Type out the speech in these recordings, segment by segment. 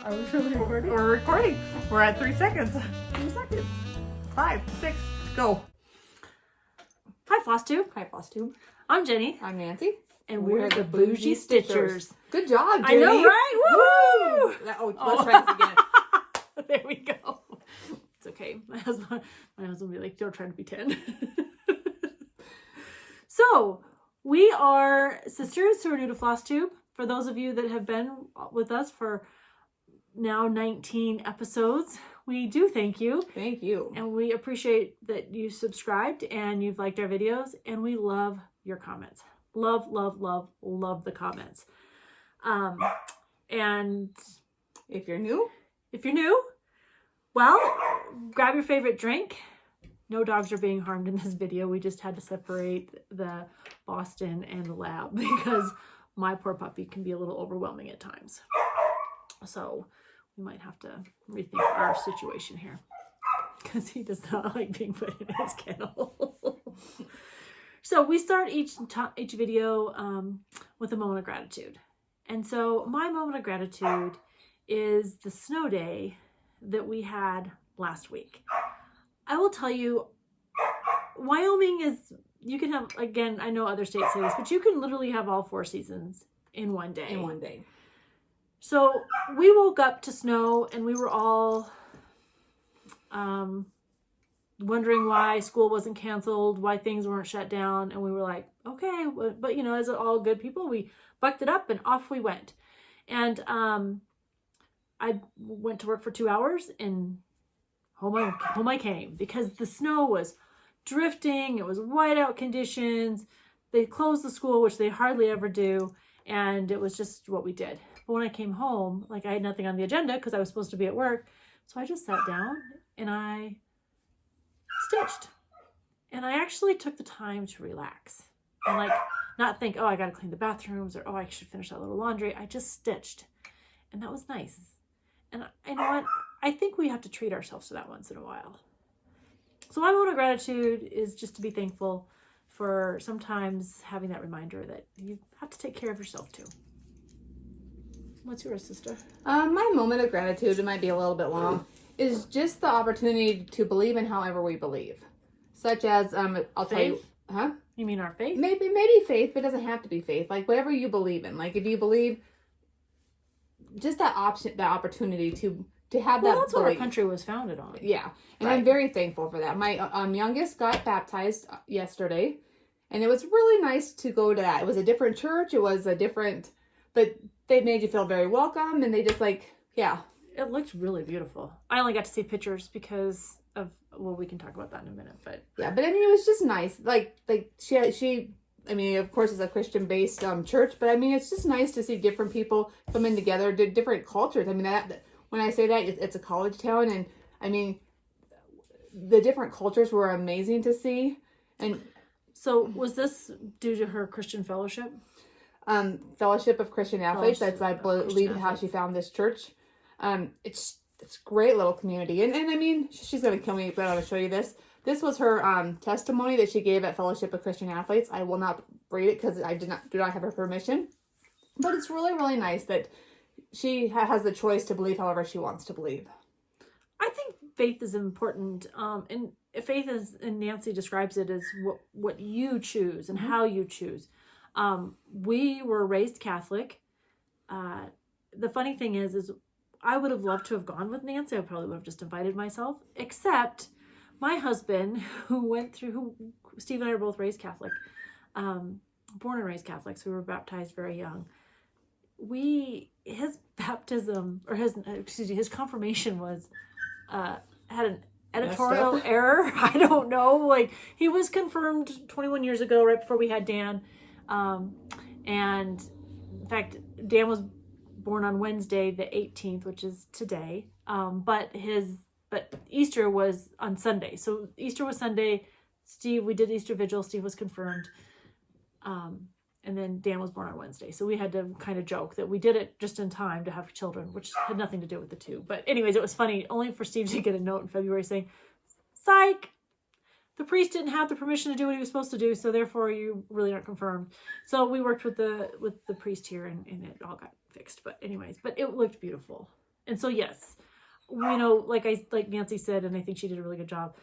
Are we really recording? We're recording. We're at 3 seconds. 2 seconds. 5, 6, go. Hi, FlossTube. Hi, FlossTube. I'm Jenny. I'm Nancy. And we're the Bougie Stitchers. Good job, Jenny. I know, right? Woo! Let's try this again. There we go. It's okay. My husband will be like, don't try to be 10. So, we are sisters who are new to FlossTube. For those of you that have been with us for now 19 episodes, we do thank you. Thank you. And we appreciate that you subscribed and you've liked our videos, and we love your comments. Love, love, love, love the comments. And if you're new, well, grab your favorite drink. No dogs are being harmed in this video. We just had to separate the Boston and the lab because my poor puppy can be a little overwhelming at times. So we might have to rethink our situation here because he does not like being put in his kennel. So we start each video with a moment of gratitude. And so my moment of gratitude is the snow day that we had last week. I will tell you, Wyoming is, you can have, again, I know other states say this, but you can literally have all 4 seasons in one day. In one day. So we woke up to snow and we were all wondering why school wasn't canceled, why things weren't shut down. And we were like, okay, but you know, as all good people, we bucked it up and off we went. And I went to work for 2 hours and home I came because the snow was drifting. It was whiteout conditions. They closed the school, which they hardly ever do. And it was just what we did. But when I came home, like I had nothing on the agenda because I was supposed to be at work. So I just sat down and I stitched. And I actually took the time to relax and like not think, oh, I got to clean the bathrooms or, oh, I should finish that little laundry. I just stitched. And that was nice. And you know what? I think we have to treat ourselves to that once in a while. So my moment of gratitude is just to be thankful for sometimes having that reminder that you have to take care of yourself too. What's yours, sister? My moment of gratitude, it might be a little bit long, is just the opportunity to believe in however we believe. Such as, I'll tell you, huh? You mean our faith? Maybe faith, but it doesn't have to be faith. Like whatever you believe in. Like if you believe, just that opportunity to have that. Well, that's belief. what our country was founded on. Yeah, and right. I'm very thankful for that. My youngest got baptized yesterday, and it was really nice to go to that. It was a different church. It was a different, but they made you feel very welcome, and they just like, yeah. It looked really beautiful. I only got to see pictures because of, well, we can talk about that in a minute, but. Yeah, but I mean, it was just nice. Like she, I mean, of course it's a Christian-based church, but I mean, it's just nice to see different people coming together, different cultures. I mean, that when I say that, it's a college town, and I mean, the different cultures were amazing to see. And so was this due to her Christian fellowship? Fellowship of Christian Athletes. That's, I believe, how she found this church. It's a great little community. And I mean, she's going to kill me, but I'm going to show you this. This was her testimony that she gave at Fellowship of Christian Athletes. I will not read it because I do not have her permission. But it's really, really nice that she has the choice to believe however she wants to believe. I think faith is important. And faith is, and Nancy describes it as what you choose and how you choose. We were raised Catholic. The funny thing is I would have loved to have gone with Nancy. I probably would have just invited myself, except my husband Steve and I are both raised Catholic, born and raised Catholics. We were baptized very young. His baptism, or his confirmation was, had an editorial error. I don't know. Like, he was confirmed 21 years ago, right before we had Dan. And in fact, Dan was born on Wednesday, the 18th, which is today. But Easter was on Sunday. So Easter was Sunday. We did Easter Vigil. Steve was confirmed. And then Dan was born on Wednesday. So we had to kind of joke that we did it just in time to have children, which had nothing to do with the two. But anyways, it was funny only for Steve to get a note in February saying, psych, the priest didn't have the permission to do what he was supposed to do. So therefore you really aren't confirmed. So we worked with the priest here and it all got fixed. But anyways, but it looked beautiful. And so, yes, you know, like Nancy said, and I think she did a really good job.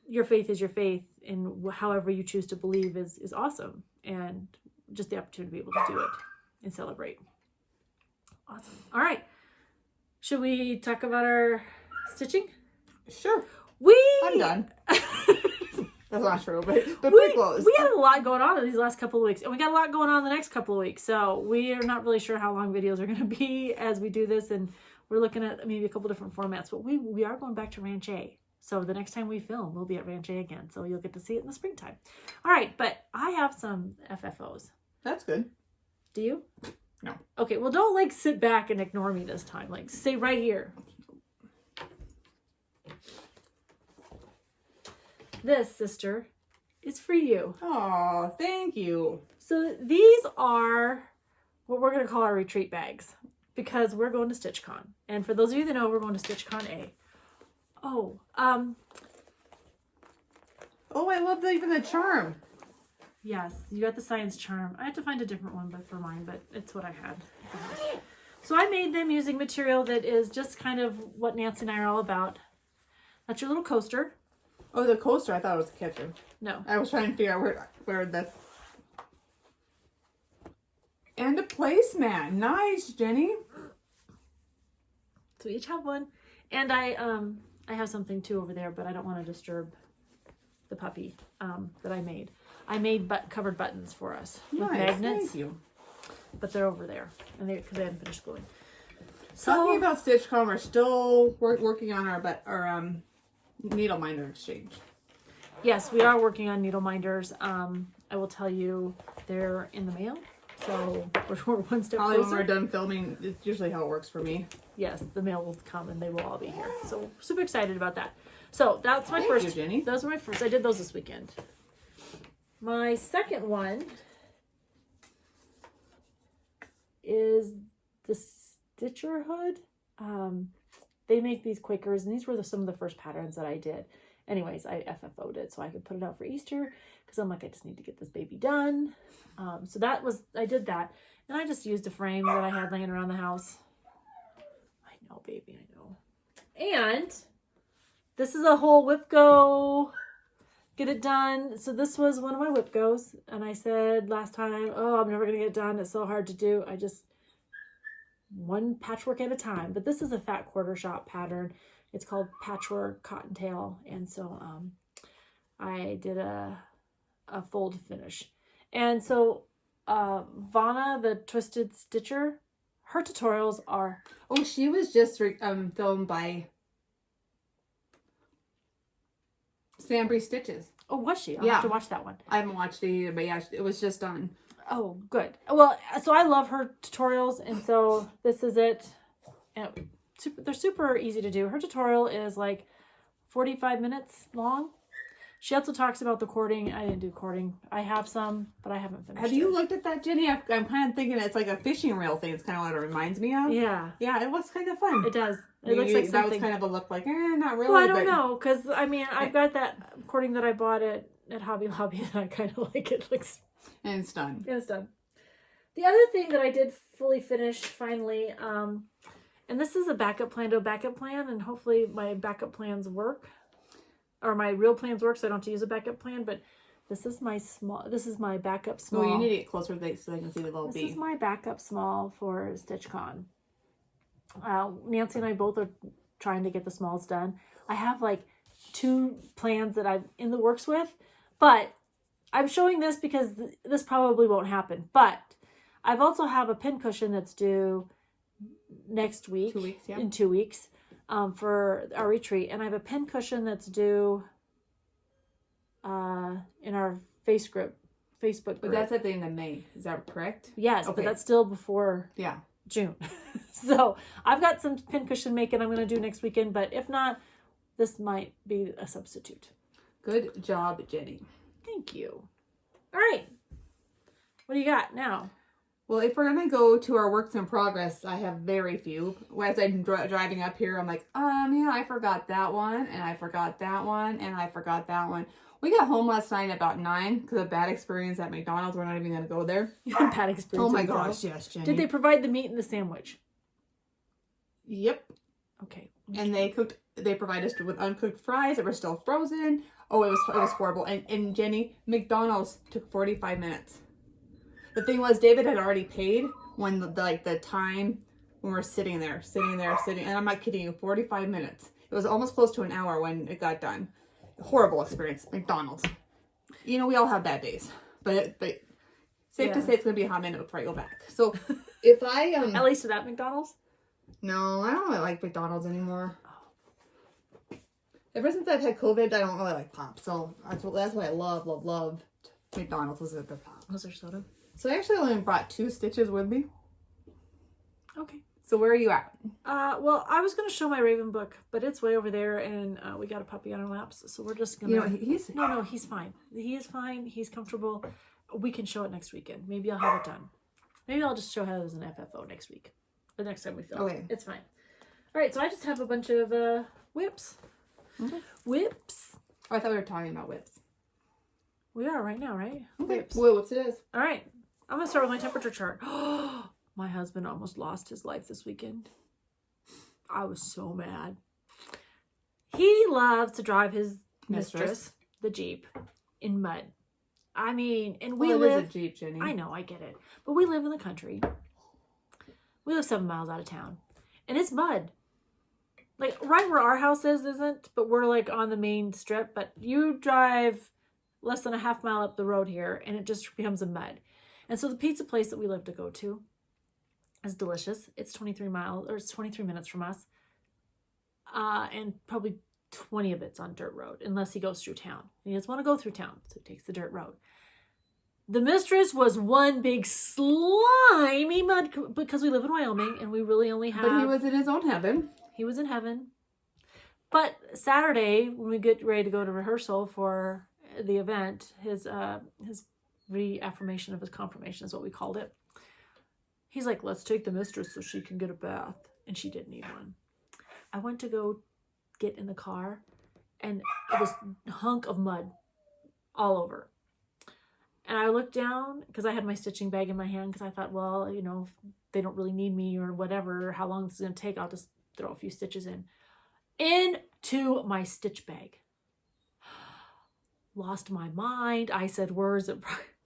Your faith is your faith, and however you choose to believe is awesome. And just the opportunity to be able to do it and celebrate. Awesome. All right. Should we talk about our stitching? Sure. I'm done. That's not true, but pretty close. We had a lot going on in these last couple of weeks, and we got a lot going on the next couple of weeks. So we are not really sure how long videos are going to be as we do this, and we're looking at maybe a couple different formats. But we are going back to Ranch A. So the next time we film, we'll be at Ranch A again. So you'll get to see it in the springtime. All right, but I have some FFOs. That's good. Do you? No. Okay, well, don't like sit back and ignore me this time. Like, stay right here. This, sister, is for you. Oh, thank you. So these are what we're going to call our retreat bags because we're going to StitchCon. And for those of you that know, we're going to StitchCon A. Oh, I love even the charm. Yes, you got the science charm. I have to find a different one for mine, but it's what I had. So I made them using material that is just kind of what Nancy and I are all about. That's your little coaster. Oh, the coaster. I thought it was the kitchen. No. I was trying to figure out where the... And a placemat. Nice, Jenny. So we each have one. And I have something too over there, but I don't want to disturb the puppy that I made. I made covered buttons for us with magnets. Thank you. But they're over there, and because they haven't finished gluing. Talking about StitchCon, we're still working on our needle minder exchange. Yes, we are working on needle minders. I will tell you, they're in the mail, so we're one step Probably closer. when we're done filming, it's usually how it works for me. Yes, the mail will come, and they will all be here. So super excited about that. So that's my first. Thank you, Jenny. Those were my first. I did those this weekend. My second one is the Stitcher Hood. They make these Quakers, and these were some of the first patterns that I did. Anyways, I FFO'd it so I could put it out for Easter because I'm like, I just need to get this baby done. So I did that, and I just used a frame that I had laying around the house. I know, baby, I know. And this is a whole WIPGO. Get it done. So this was one of my WIPGOs, and I said last time, oh, I'm never gonna get it done. It's so hard to do. I just one patchwork at a time. But this is a fat quarter shot pattern. It's called Patchwork Cottontail, and so I did a fold finish. And so Vanna, the Twisted Stitcher, her tutorials are... Oh, she was just filmed by SamBrie Stitches. Oh, was she? I'll have to watch that one. I haven't watched it either, but yeah, it was just on. Oh, good. Well, so I love her tutorials, and so this is it. And they're super easy to do. Her tutorial is like 45 minutes long. She also talks about the cording. I didn't do cording. I have some, but I haven't finished Have you looked at that, Jenny? I'm kind of thinking it's like a fishing reel thing. It's kind of what it reminds me of. Yeah. Yeah, it was kind of fun. It does. It looks like something. That was kind of a look like, not really. Well, I don't know, because, I mean, I've got that cording that I bought at Hobby Lobby, and I kind of like it. Looks... And it's done. It's done. The other thing that I did fully finish, finally, and this is a backup plan to a backup plan, and hopefully my backup plans work, or my real plans work, so I don't have to use a backup plan, but this is my backup small. Oh, you need to get closer so they can see the little This bee. is my backup small for StitchCon. Nancy and I both are trying to get the smalls done. I have like 2 plans that I'm in the works with, but I'm showing this because this probably won't happen. But I've also have a pin cushion that's due next week. 2 weeks, yeah. In 2 weeks for our retreat. And I have a pin cushion that's due in our Facebook group. But that's at the end of May. Is that correct? Yes, okay. But that's still before June. So I've got some pin cushion making I'm going to do next weekend. But if not, this might be a substitute. Good job, Jenny. Thank you. All right. What do you got now? Well, if we're going to go to our works in progress, I have very few. As I'm driving up here, I'm like, yeah, I forgot that one, and I forgot that one, and I forgot that one. We got home last night at about 9 because of a bad experience at McDonald's. We're not even going to go there. Bad experience. Oh my gosh, yes, Jenny. Did they provide the meat in the sandwich? Yep. Okay. And they provided us with uncooked fries that were still frozen. Oh, it was horrible. And Jenny, McDonald's took 45 minutes. The thing was, David had already paid when the time when we're sitting there, and I'm not kidding you, 45 minutes. It was almost close to an hour when it got done. Horrible experience, McDonald's. You know, we all have bad days, but safe to say it's gonna be a hot minute before I go back. So if I at least to that McDonald's. No, I don't really like McDonald's anymore. Ever since I've had COVID, I don't really like pop. So that's why I loved McDonald's was at the top. Was there soda? So I actually only brought 2 stitches with me. Okay. So where are you at? Well, I was going to show my Raven book, but it's way over there, and we got a puppy on our laps, so we're just going to... he's... No, he's fine. He is fine. He's comfortable. We can show it next weekend. Maybe I'll have it done. Maybe I'll just show how it as an FFO next week. The next time we film. Okay. It's fine. All right, so I just have a bunch of whips. Okay. Whips. Oh, I thought we were talking about whips. We are right now, right? Okay. Whips. Well, whips it is. All right. I'm going to start with my temperature chart. My husband almost lost his life this weekend. I was so mad. He loves to drive his mistress, the Jeep, in mud. I mean, and we live... It is a Jeep, Jenny. I know, I get it. But we live in the country. We live 7 miles out of town. And it's mud. Like, right where our house is isn't, but we're, like, on the main strip. But you drive less than a half mile up the road here, and it just becomes a mud. And so the pizza place that we live to go to is delicious. It's 23 minutes from us. And probably 20 of it's on dirt road, unless he goes through town. He doesn't want to go through town, so he takes the dirt road. The mistress was one big slimy mud, because we live in Wyoming, and we really only have... But he was in his own heaven. He was in heaven. But Saturday, when we get ready to go to rehearsal for the event, his reaffirmation of his confirmation is what we called it. He's like, let's take the mistress so she can get a bath. And she didn't need one. I went to go get in the car, and it was a hunk of mud all over. And I looked down, because I had my stitching bag in my hand, because I thought, well, you know, if they don't really need me or whatever, how long this is going to take, I'll just throw a few stitches in. Into my stitch bag. Lost my mind. I said words that...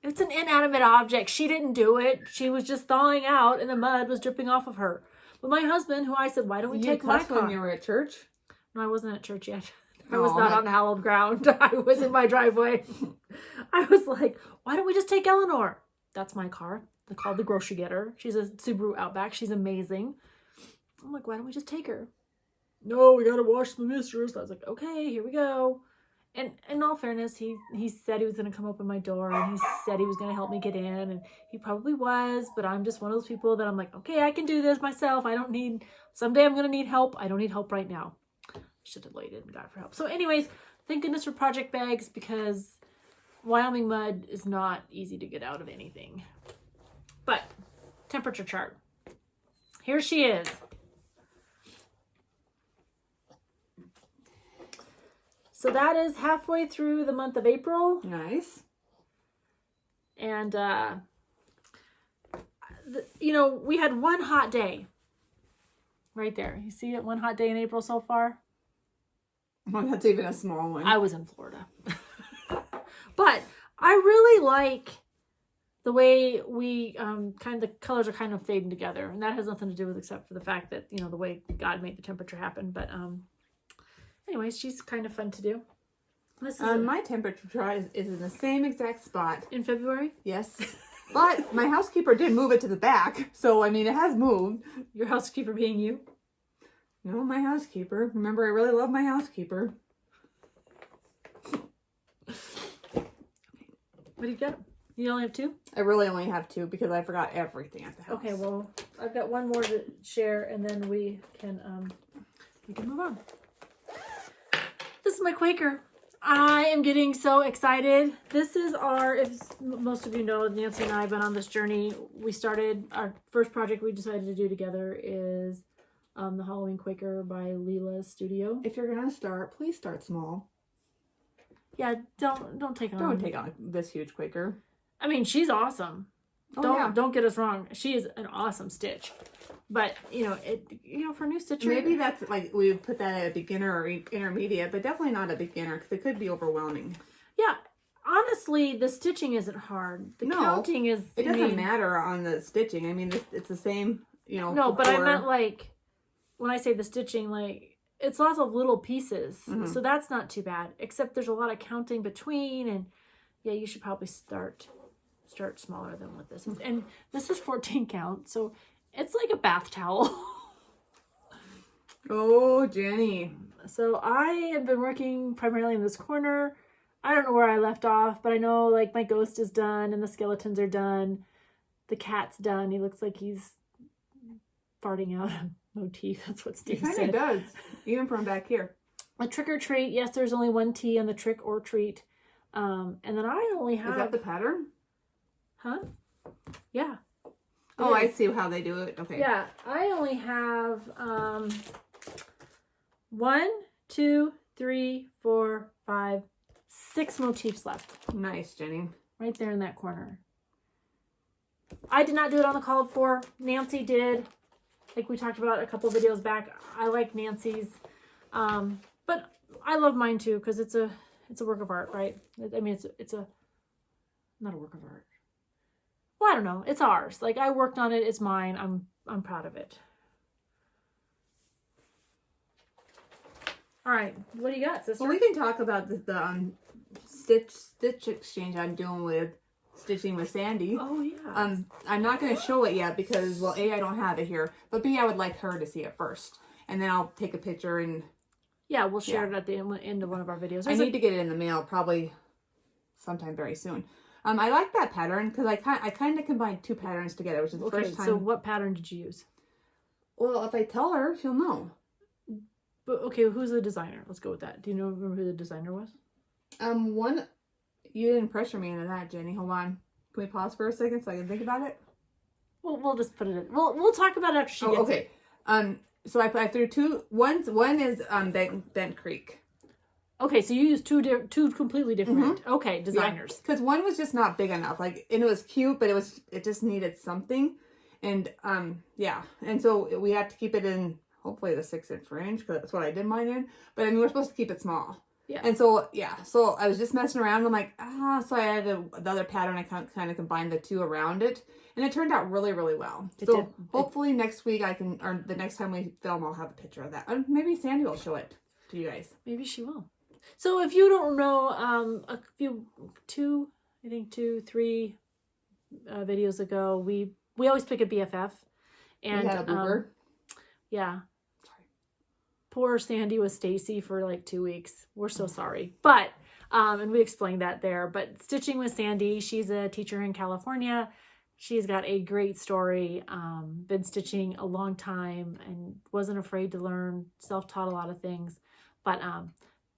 It's an inanimate object. She didn't do it. She was just thawing out, and the mud was dripping off of her. But my husband, who I said, why don't we take my car? When you were at church? No, I wasn't at church yet. I was not on hallowed ground. I was in my driveway. I was like, why don't we just take Eleanor? That's my car. They're called the Grocery Getter. She's a Subaru Outback. She's amazing. I'm like, why don't we just take her? No, we got to wash the mistress. I was like, okay, here we go. And in all fairness, he said he was going to come open my door, and he said he was going to help me get in, and he probably was, but I'm just one of those people that I'm like, okay, I can do this myself. Someday I'm going to need help. I don't need help right now. I should have waited and got for help. So anyways, thank goodness for project bags, because Wyoming mud is not easy to get out of anything. But temperature chart. Here she is. So that is halfway through the month of April. Nice. And, we had one hot day. Right there. You see it? One hot day in April so far? Well, that's even a small one. I was in Florida. But I really like the way we the colors are kind of fading together. And that has nothing to do with except for the fact that, the way God made the temperature happen. But, anyways, she's kind of fun to do. This is my temperature chart is in the same exact spot. In February? Yes. But my housekeeper did move it to the back. So, I mean, it has moved. Your housekeeper being you? No, my housekeeper. Remember, I really love my housekeeper. What do you got? You only have 2? I really only have 2 because I forgot everything at the house. Okay, well, I've got one more to share, and then we can move on. This is my Quaker. I am getting so excited. This is if most of you know, Nancy and I have been on this journey. We started, our first project we decided to do together is the Halloween Quaker by Leela's Studio. If you're going to start, please start small. Yeah, don't take on. Don't take on this huge Quaker. I mean, she's awesome. Don't get us wrong. She is an awesome stitch. But, for new stitcher. Maybe that's like, we would put that at a beginner or intermediate, but definitely not a beginner because it could be overwhelming. Yeah. Honestly, the stitching isn't hard. The counting is... It doesn't matter on the stitching. I mean, it's the same, No, but I meant like, when I say the stitching, like, it's lots of little pieces. Mm-hmm. So that's not too bad. Except there's a lot of counting between. And yeah, you should probably start smaller than what this is. And this is 14 count. So it's like a bath towel. Oh, Jenny. So I have been working primarily in this corner. I don't know where I left off, but I know like my ghost is done and the skeletons are done. The cat's done. He looks like he's farting out a motif. That's what Steve said. He kind of does, even from back here. A trick or treat. Yes, there's only one T on the trick or treat. And then I only have... Is that the pattern? Huh? Yeah. Oh, I see how they do it. Okay. Yeah, I only have 1, 2, 3, 4, 5, 6 motifs left. Nice, Jenny. Right there in that corner. I did not do it on the called for. Nancy did. Like we talked about a couple videos back. I like Nancy's. But I love mine too because it's a work of art, right? I mean, it's not a work of art. Well, I don't know. It's ours. Like I worked on it. It's mine. I'm proud of it. All right. What do you got, sister? Well, we can talk about the stitch exchange I'm doing with Stitching with Sandi. Oh, yeah. I'm not going to show it yet because, well, A, I don't have it here, but B, I would like her to see it first. And then I'll take a picture and... Yeah, we'll share it at the end of one of our videos. I need to get it in the mail probably sometime very soon. I like that pattern because I kind of combined 2 patterns together, which is the first time. So what pattern did you use? Well, if I tell her, she'll know. But okay, who's the designer? Let's go with that. Do you remember who the designer was? You didn't pressure me into that, Jenny. Hold on. Can we pause for a second so I can think about it? Well, we'll just put it in. We'll talk about it after she gets it. So I threw 2. One is Bent Creek. Okay, so you used two completely different. Mm-hmm. Okay, designers. Because one was just not big enough. Like, and it was cute, but it just needed something. And and so we had to keep it in hopefully the 6-inch range because that's what I did mine in. But I mean, we're supposed to keep it small. Yeah. And so so I was just messing around. I'm like, so I had the other pattern. I kind of combined the 2 around it, and it turned out really, really well. So hopefully next week or the next time we film, I'll have a picture of that. Maybe Sandi will show it to you guys. Maybe she will. So if you don't know, 2, 3 videos ago, we always pick a BFF, and we had a booger. Yeah. Poor Sandi with Stacy for like 2 weeks. We're so sorry. But, and we explained that there, but Stitching with Sandi, she's a teacher in California. She's got a great story, been stitching a long time and wasn't afraid to learn, self-taught a lot of things, but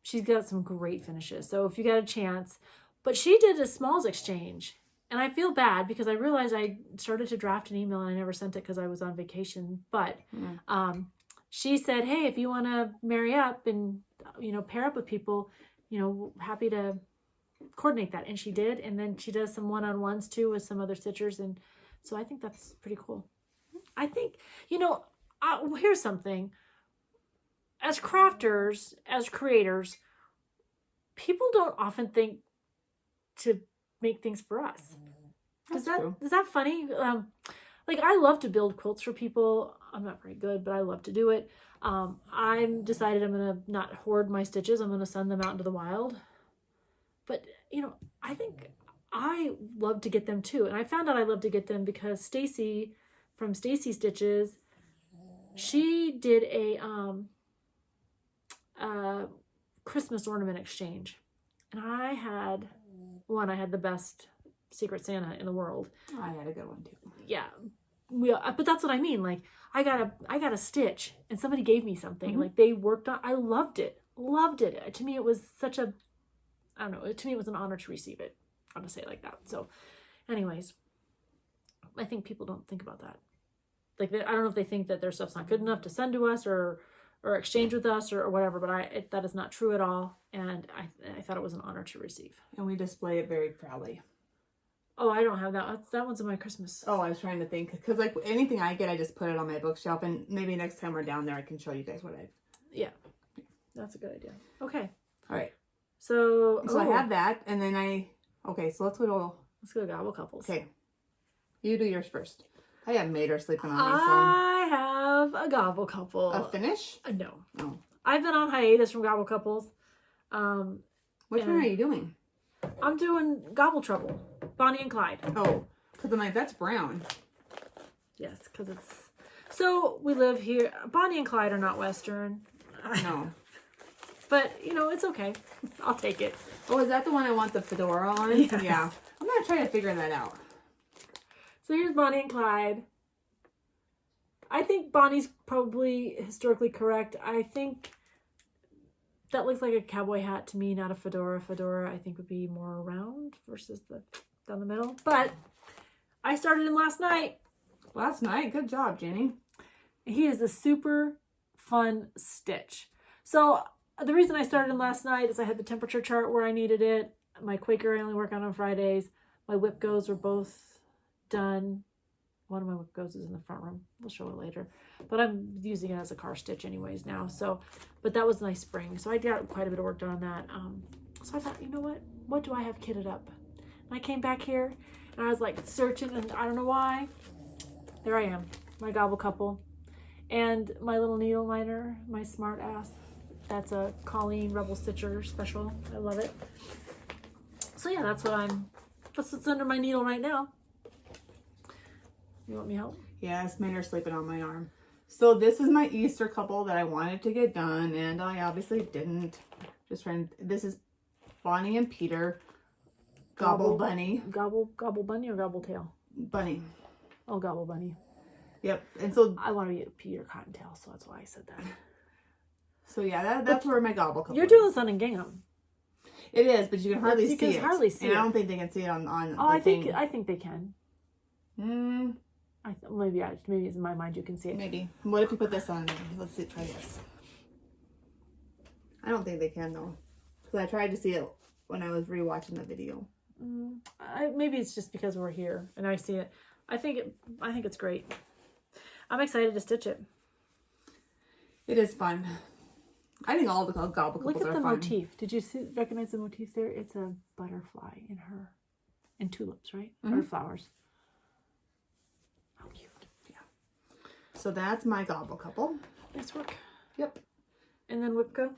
she's got some great finishes. So if you got a chance, but she did a smalls exchange, and I feel bad because I realized I started to draft an email and I never sent it because I was on vacation, but she said, hey, if you want to marry up and, pair up with people, happy to coordinate that. And she did. And then she does some one-on-ones too with some other stitchers. And so I think that's pretty cool. I think, here's something. As crafters, as creators, people don't often think to make things for us. Is that funny? Like, I love to build quilts for people. I'm not very good, but I love to do it. I'm decided I'm going to not hoard my stitches. I'm going to send them out into the wild. But, I think I love to get them too. And I found out I love to get them because Stacy from Stacy Stitches, she did a Christmas ornament exchange. And I had the best Secret Santa in the world. I had a good one too. Yeah. But that's what I mean. Like, I got a stitch and somebody gave me something. Mm-hmm. Like, they worked on, I loved it. To me, it was such a, I don't know, to me, it was an honor to receive it. I'll just say it like that. So anyways, I think people don't think about that. Like, I don't know if they think that their stuff's not good enough to send to us or exchange with us or whatever, but that is not true at all. And I thought it was an honor to receive. And we display it very proudly. Oh, I don't have that. That one's in my Christmas. Oh, I was trying to think. Because, like, anything I get, I just put it on my bookshelf. And maybe next time we're down there, I can show you guys what I've... Yeah. That's a good idea. Okay. All right. So I have that. And then okay, so let's go gobble couples. Okay. You do yours first. I have Mater sleeping on me, so... I have a gobble couple. A finish? No. Oh. I've been on hiatus from gobble couples. Which one are you doing? I'm doing Gobble Trouble. Bonnie and Clyde. Oh, because I'm like, that's brown. Yes, because it's... So, we live here. Bonnie and Clyde are not Western. No. But, you know, it's okay. I'll take it. Oh, is that the one I want the fedora on? Yes. Yeah. I'm going to try to figure that out. So, here's Bonnie and Clyde. I think Bonnie's probably historically correct. I think that looks like a cowboy hat to me, not a fedora. Fedora, I think, would be more round versus the down the middle. But I started him last night. Last night? Good job, Jenny. He is a super fun stitch. So the reason I started him last night is I had the temperature chart where I needed it. My Quaker I only work on Fridays. My WIPGOs were both done. One of my WIPGOs is in the front room. We'll show it later. But I'm using it as a car stitch anyways now. So, but that was a nice spring. So I got quite a bit of work done on that. So I thought, you know what? What do I have kitted up? And I came back here and I was like searching, and I don't know why. There I am, my gobble couple. And my little needle liner, my smart ass. That's a Colleen Rebel Stitcher special. I love it. So yeah, that's what's under my needle right now. You want me to help? Yes, Mater's sleeping on my arm. So this is my Easter couple that I wanted to get done, and I obviously didn't. Just trying. This is Bonnie and Peter. Gobble Bunny. Gobble Bunny or Gobble Tail? Bunny. Oh, Gobble Bunny. Yep. And so I want to be a Peter Cottontail, so that's why I said that. So yeah, that's where my gobble couple. You're doing this on in gingham. It is, but you can hardly see it. You can hardly see it. And I don't think they can see it on. Oh, I think they can. Maybe it's in my mind you can see it. Maybe. What if you put this on? Let's see. Try this. I don't think they can though, because I tried to see it when I was rewatching the video. Maybe it's just because we're here and I see it. I think it's great. I'm excited to stitch it. It is fun. I think all the gobble couples are fun. Look at the motif. Did you recognize the motif there? It's a butterfly in tulips, right? Or flowers. How cute. Yeah. So that's my gobble couple. Nice work. Yep. And then WIPGO?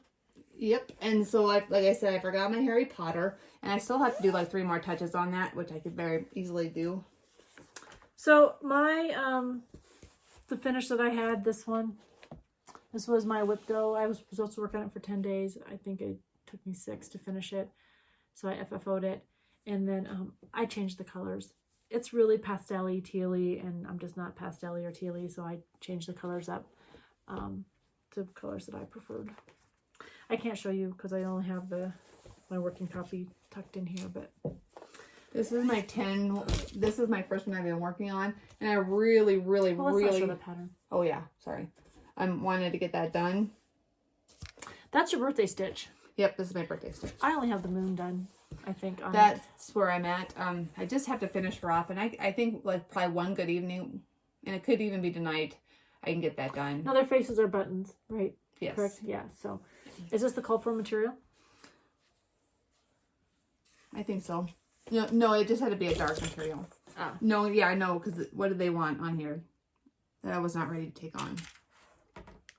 Yep. And so, like I said, I forgot my Harry Potter. And I still have to do like 3 more touches on that, which I could very easily do. So my, the finish that I had, this was my WIPGO. I was supposed to work on it for 10 days. I think it took me 6 to finish it. So I FFO'd it. And then I changed the colors. It's really pastel-y, teal-y, and I'm just not pastel-y or teal-y, so I changed the colors up to colors that I preferred. I can't show you because I only have my working copy tucked in here, but... This is my this is my first one I've been working on, and I really let's not show the pattern. Oh yeah, sorry. I wanted to get that done. That's your birthday stitch. Yep, this is my birthday stitch. I only have the moon done, I think. That's where I'm at. I just have to finish her off, and I think like probably one good evening, and it could even be tonight, I can get that done. No, their faces are buttons, right? Yes. Correct? Yeah, so. Is this the called for material? I think so. No, it just had to be a dark material. Ah. No, yeah, I know, because what did they want on here that I was not ready to take on?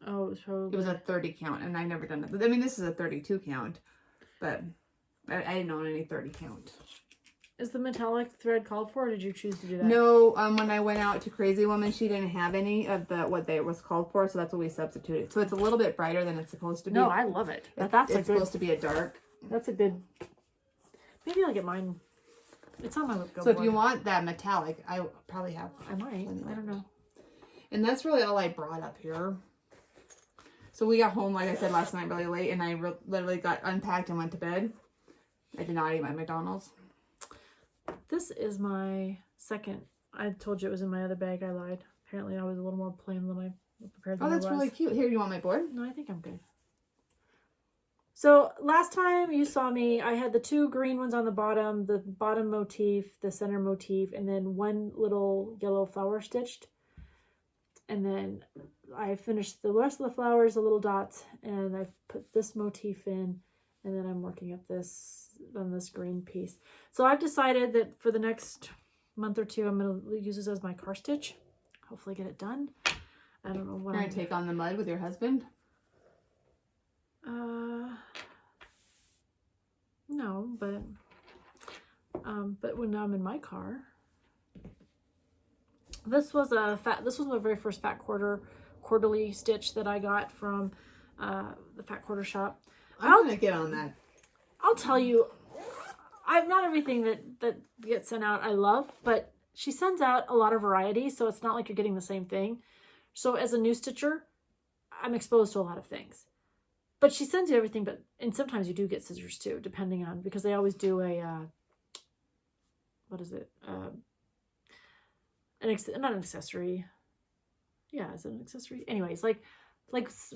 Oh, it was It was a 30 count, and I've never done it. But I mean, this is a 32 count, but I didn't know any 30 count. Is the metallic thread called for, or did you choose to do that? No, when I went out to Crazy Woman, she didn't have any of what they was called for, so that's what we substituted. So it's a little bit brighter than it's supposed to be. No, I love it. It's supposed to be a dark. That's a good. Maybe I'll get mine. It's on my WIPGO So if you want that metallic, I probably have. I might. I don't know. And that's really all I brought up here. So we got home, like I said, last night really late, and I literally got unpacked and went to bed. I did not eat my McDonald's. This is my second. I told you it was in my other bag. I lied. Apparently I was a little more plain than I prepared. Oh, that's really cute. Here, you want my board? No, I think I'm good. So last time you saw me, I had the 2 green ones on the bottom motif, the center motif, and then 1 little yellow flower stitched. And then I finished the rest of the flowers, the little dots, and I've put this motif in, and then I'm working up this on this green piece. So I've decided that for the next month or 2, I'm going to use this as my car stitch. Hopefully get it done. I don't know what You're going to take on the mud with your husband? No, but when I'm in my car. This was my very first fat quarterly stitch that I got from the fat quarter shop. I'm gonna get on that. I'll tell you, I've not everything that gets sent out I love, but she sends out a lot of variety, so it's not like you're getting the same thing. So as a new stitcher, I'm exposed to a lot of things. But she sends you everything, and sometimes you do get scissors too, depending on, because they always do a, what is it? Not an accessory. Yeah, is it an accessory? Anyways, like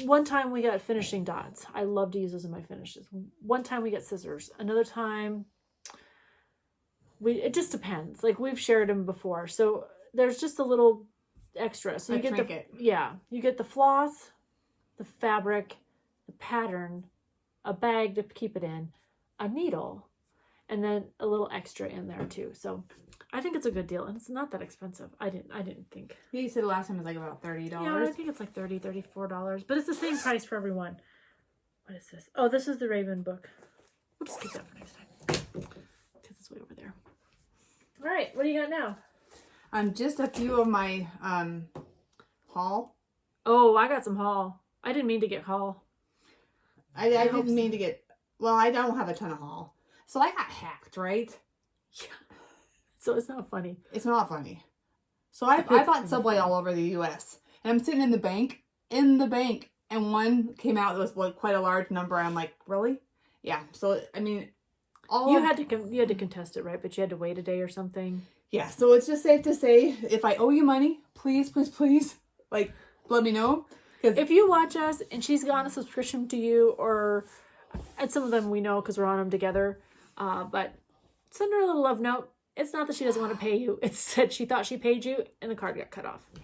one time we got finishing dots. I love to use those in my finishes. One time we get scissors. Another time, it just depends. Like we've shared them before. So there's just a little extra. So you get you get the floss, the fabric, the pattern, a bag to keep it in, a needle, and then a little extra in there too. So I think it's a good deal, and it's not that expensive. I didn't think. Yeah, you said the last time it was like about $30. Yeah, I think it's like $30, $34, but it's the same price for everyone. What is this? Oh, this is the Raven book. We'll just keep that for next time because it's way over there. All right, what do you got now? Just a few of my haul. Oh, I got some haul. I didn't mean to get haul. I didn't mean to get. Well, I don't have a ton of haul, so I got hacked, right? Yeah. So it's not funny. It's not funny. So I bought Subway all over the U.S. and I'm sitting in the bank, and one came out that was like quite a large number. I'm like, really? Yeah. So I mean, you had to contest it, right? But you had to wait a day or something. Yeah. So it's just safe to say, if I owe you money, please, like, let me know. Because if you watch us and she's got a subscription to you, or and some of them we know because we're on them together, but send her a little love note. It's not that she doesn't want to pay you. It's that she thought she paid you and the card got cut off. Yeah.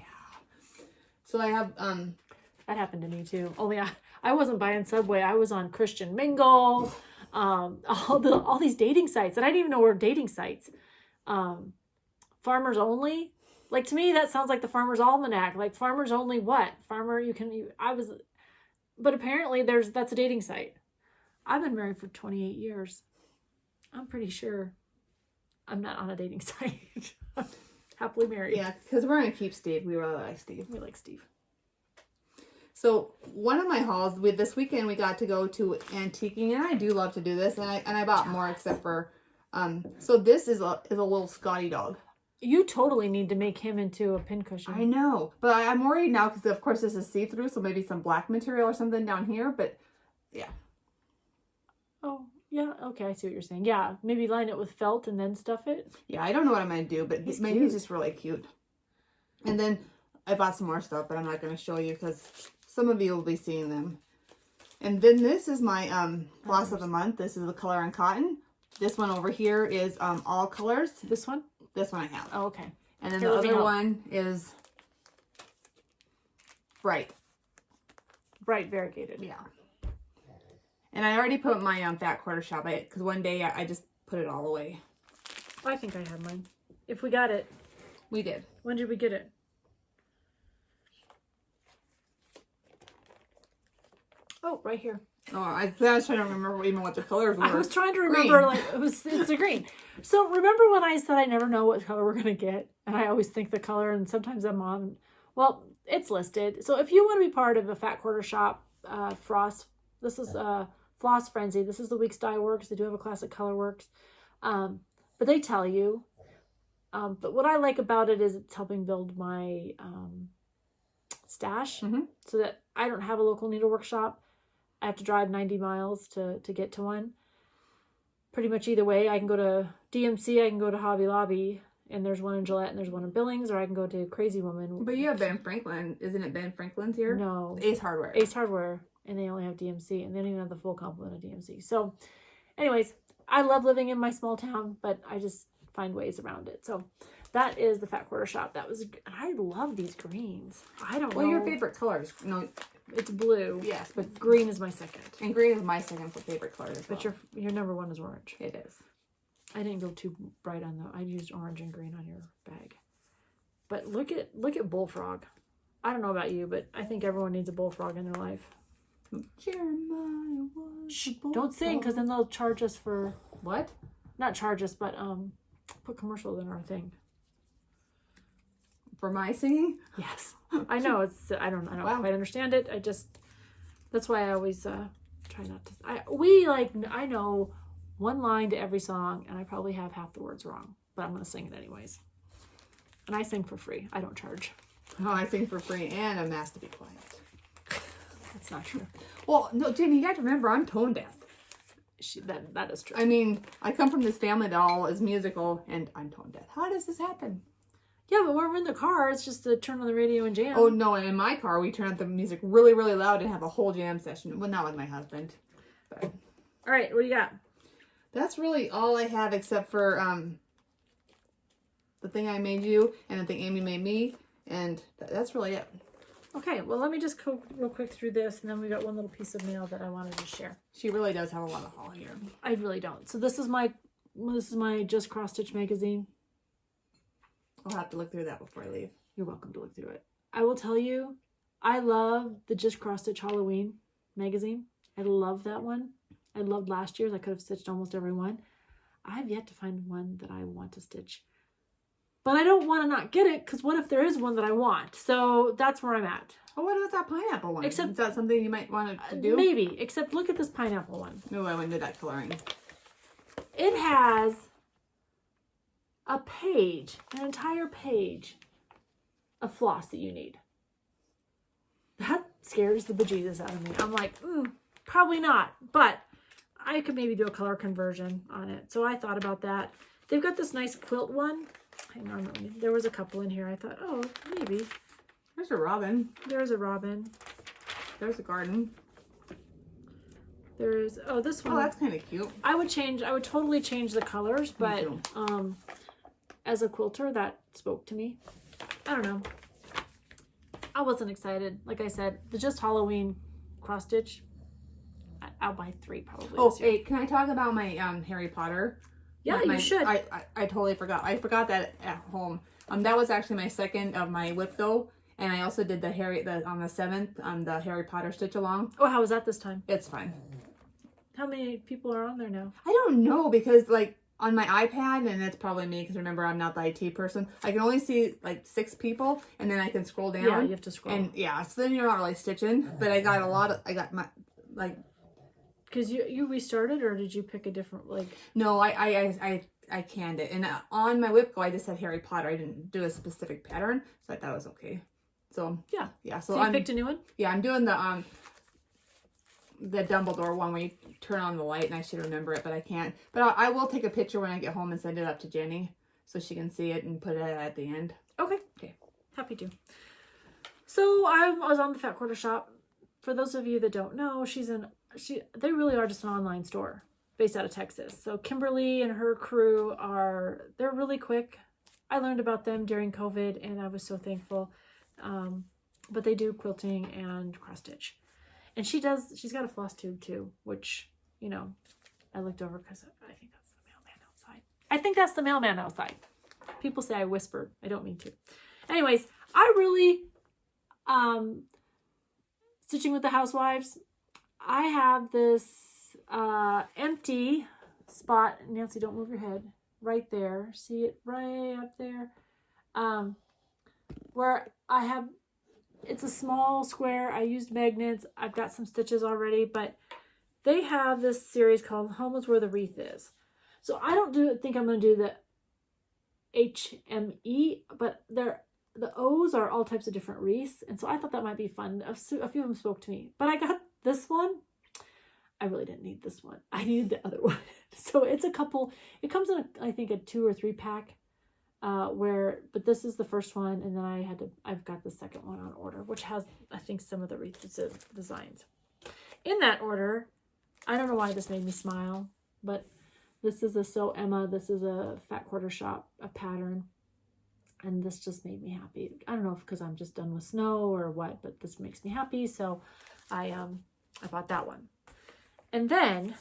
So I have that happened to me too. Only I wasn't buying Subway. I was on Christian Mingle, all these dating sites, and I didn't even know were dating sites. Farmers Only. Like, to me, that sounds like the Farmer's Almanac. Like, Farmers Only what? But apparently that's a dating site. I've been married for 28 years. I'm pretty sure I'm not on a dating site. I'm happily married. Yeah, because we're going to keep Steve. We really like Steve. We like Steve. So one of my hauls, this weekend we got to go to antiquing, and I do love to do this, and I bought more except for, so this is a little Scotty dog. You totally need to make him into a pincushion. I know, but I'm worried now because of course this is see-through, so maybe some black material or something down here, but yeah. Oh, yeah, okay, I see what you're saying. Yeah, maybe line it with felt and then stuff it. Yeah, I don't know what I'm going to do, but maybe he's just really cute. And then I bought some more stuff, but I'm not going to show you because some of you will be seeing them. And then this is my floss of the month. This is the Color on Cotton. This one over here is all colors. This one? This one I have. Oh, okay. And then the other one is Bright. Bright variegated. Yeah. And I already put my fat quarter shop because one day I just put it all away. I think I have mine. If we got it. We did. When did we get it? Oh, right here. Oh, I was trying to remember even what the colors were. I was trying to remember, green. like, it's a green. So remember when I said I never know what color we're going to get? And I always think the color, and sometimes I'm on, well, it's listed. So if you want to be part of a Fat Quarter Shop, this is Floss Frenzy. This is the Weeks Dye Works. They do have a class at Color Works. But they tell you. But what I like about it is it's helping build my stash so that I don't have a local needle workshop. I have to drive 90 miles to get to one. Pretty much either way, I can go to DMC, I can go to Hobby Lobby, and there's one in Gillette and there's one in Billings, or I can go to Crazy Woman. But you have Ben Franklin. Isn't it Ben Franklin's here? No. Ace Hardware. Ace Hardware. and they only have DMC, and they don't even have the full complement of DMC. So anyways, I love living in my small town, but I just find ways around it. So that is the Fat Quarter Shop. I love these greens. I don't know. What are your favorite colors? No, it's blue. Yes, but green is my second. And green is my second favorite color as well. But your number one is orange. It is. I didn't go too bright on I used orange and green on your bag. But look at Bullfrog. I don't know about you, but I think everyone needs a bullfrog in their life. Jeremiah was Shh, don't sing, because then they'll charge us for... What? Not charge us, but put commercials in our thing. For my singing? Yes. I know, I don't quite understand it. That's why I always try not to... I know one line to every song, and I probably have half the words wrong, but I'm going to sing it anyways. And I sing for free. I don't charge. Oh, I sing for free, and I'm asked to be quiet. That's not true. Well, no, Jaimie, you got to remember, I'm tone deaf. That is true. I mean, I come from this family that all is musical, and I'm tone deaf. How does this happen? Yeah, but when we're in the car, it's just to turn on the radio and jam. Oh, no, in my car, we turn up the music really, really loud and have a whole jam session. Well, not with my husband. But... All right, what do you got? That's really all I have, except for the thing I made you and the thing Amy made me, and that's really it. Okay, well, let me just go real quick through this, and then we got one little piece of mail that I wanted to share. She really does have a lot of haul here. I really don't. So this is my Just Cross Stitch magazine. I'll have to look through that before I leave. You're welcome to look through it. I will tell you, I love the Just Cross Stitch Halloween magazine. I love that one. I loved last year's. I could have stitched almost every one. I've yet to find one that I want to stitch. But I don't want to not get it, because what if there is one that I want? So that's where I'm at. Oh, what about that pineapple one? Except, is that something you might want to do? Maybe. Except look at this pineapple one. No, I wouldn't do that coloring. It has a page, an entire page of floss that you need. That scares the bejesus out of me. I'm like, probably not. But I could maybe do a color conversion on it. So I thought about that. They've got this nice quilt one. Hang on, there was a couple in here. I thought, oh, maybe. There's a robin. There's a robin. There's a garden. There's, this one. Oh, that's kind of cute. I would totally change the colors, but as a quilter, that spoke to me. I don't know. I wasn't excited. Like I said, the Just Halloween cross stitch, I'll buy 3 probably. Oh, hey, can I talk about my Harry Potter? Yeah, you should. I totally forgot. I forgot that at home. That was actually my second of my WIPGO, and I also did on the 7th the Harry Potter stitch along. Oh, how was that this time? It's fine. How many people are on there now? I don't know, because like on my iPad, and it's probably me because remember I'm not the IT person, I can only see like 6 people, and then I can scroll down. Yeah, you have to scroll. And yeah, so then you're not really stitching. But I got my like. Because you restarted, or did you pick a different, like... No, I canned it. And on my WIPGO, I just had Harry Potter. I didn't do a specific pattern, so I thought it was okay. So, yeah. So you picked a new one? Yeah, I'm doing the Dumbledore one where you turn on the light, and I should remember it, but I can't. But I will take a picture when I get home and send it up to Jenny, so she can see it and put it at the end. Okay. Happy to. So, I was on the Fat Quarter Shop. For those of you that don't know, they really are just an online store based out of Texas. So Kimberly and her crew they're really quick. I learned about them during COVID, and I was so thankful. But they do quilting and cross stitch. And she's got a FlossTube Two, which, I looked over because I think that's the mailman outside. People say I whispered. I don't mean to. Anyways, I really, stitching with the Housewives, I have this empty spot. Nancy, don't move your head. Right there. See it right up there? Where I have, it's a small square. I used magnets. I've got some stitches already, but they have this series called Home is Where the Wreath Is. So I don't think I'm going to do the HME, but the O's are all types of different wreaths. And so I thought that might be fun. A few of them spoke to me, but I got this one. I really didn't need this one. I needed the other one. So it comes in I think a 2 or 3 pack, but this is the first one. And then I've got the second one on order, which has, I think, some of the wreath designs. in that order, I don't know why this made me smile, but this is a So Emma. This is a Fat Quarter Shop, a pattern. And this just made me happy. I don't know if because I'm just done with snow or what, but this makes me happy. So I bought that one. And then,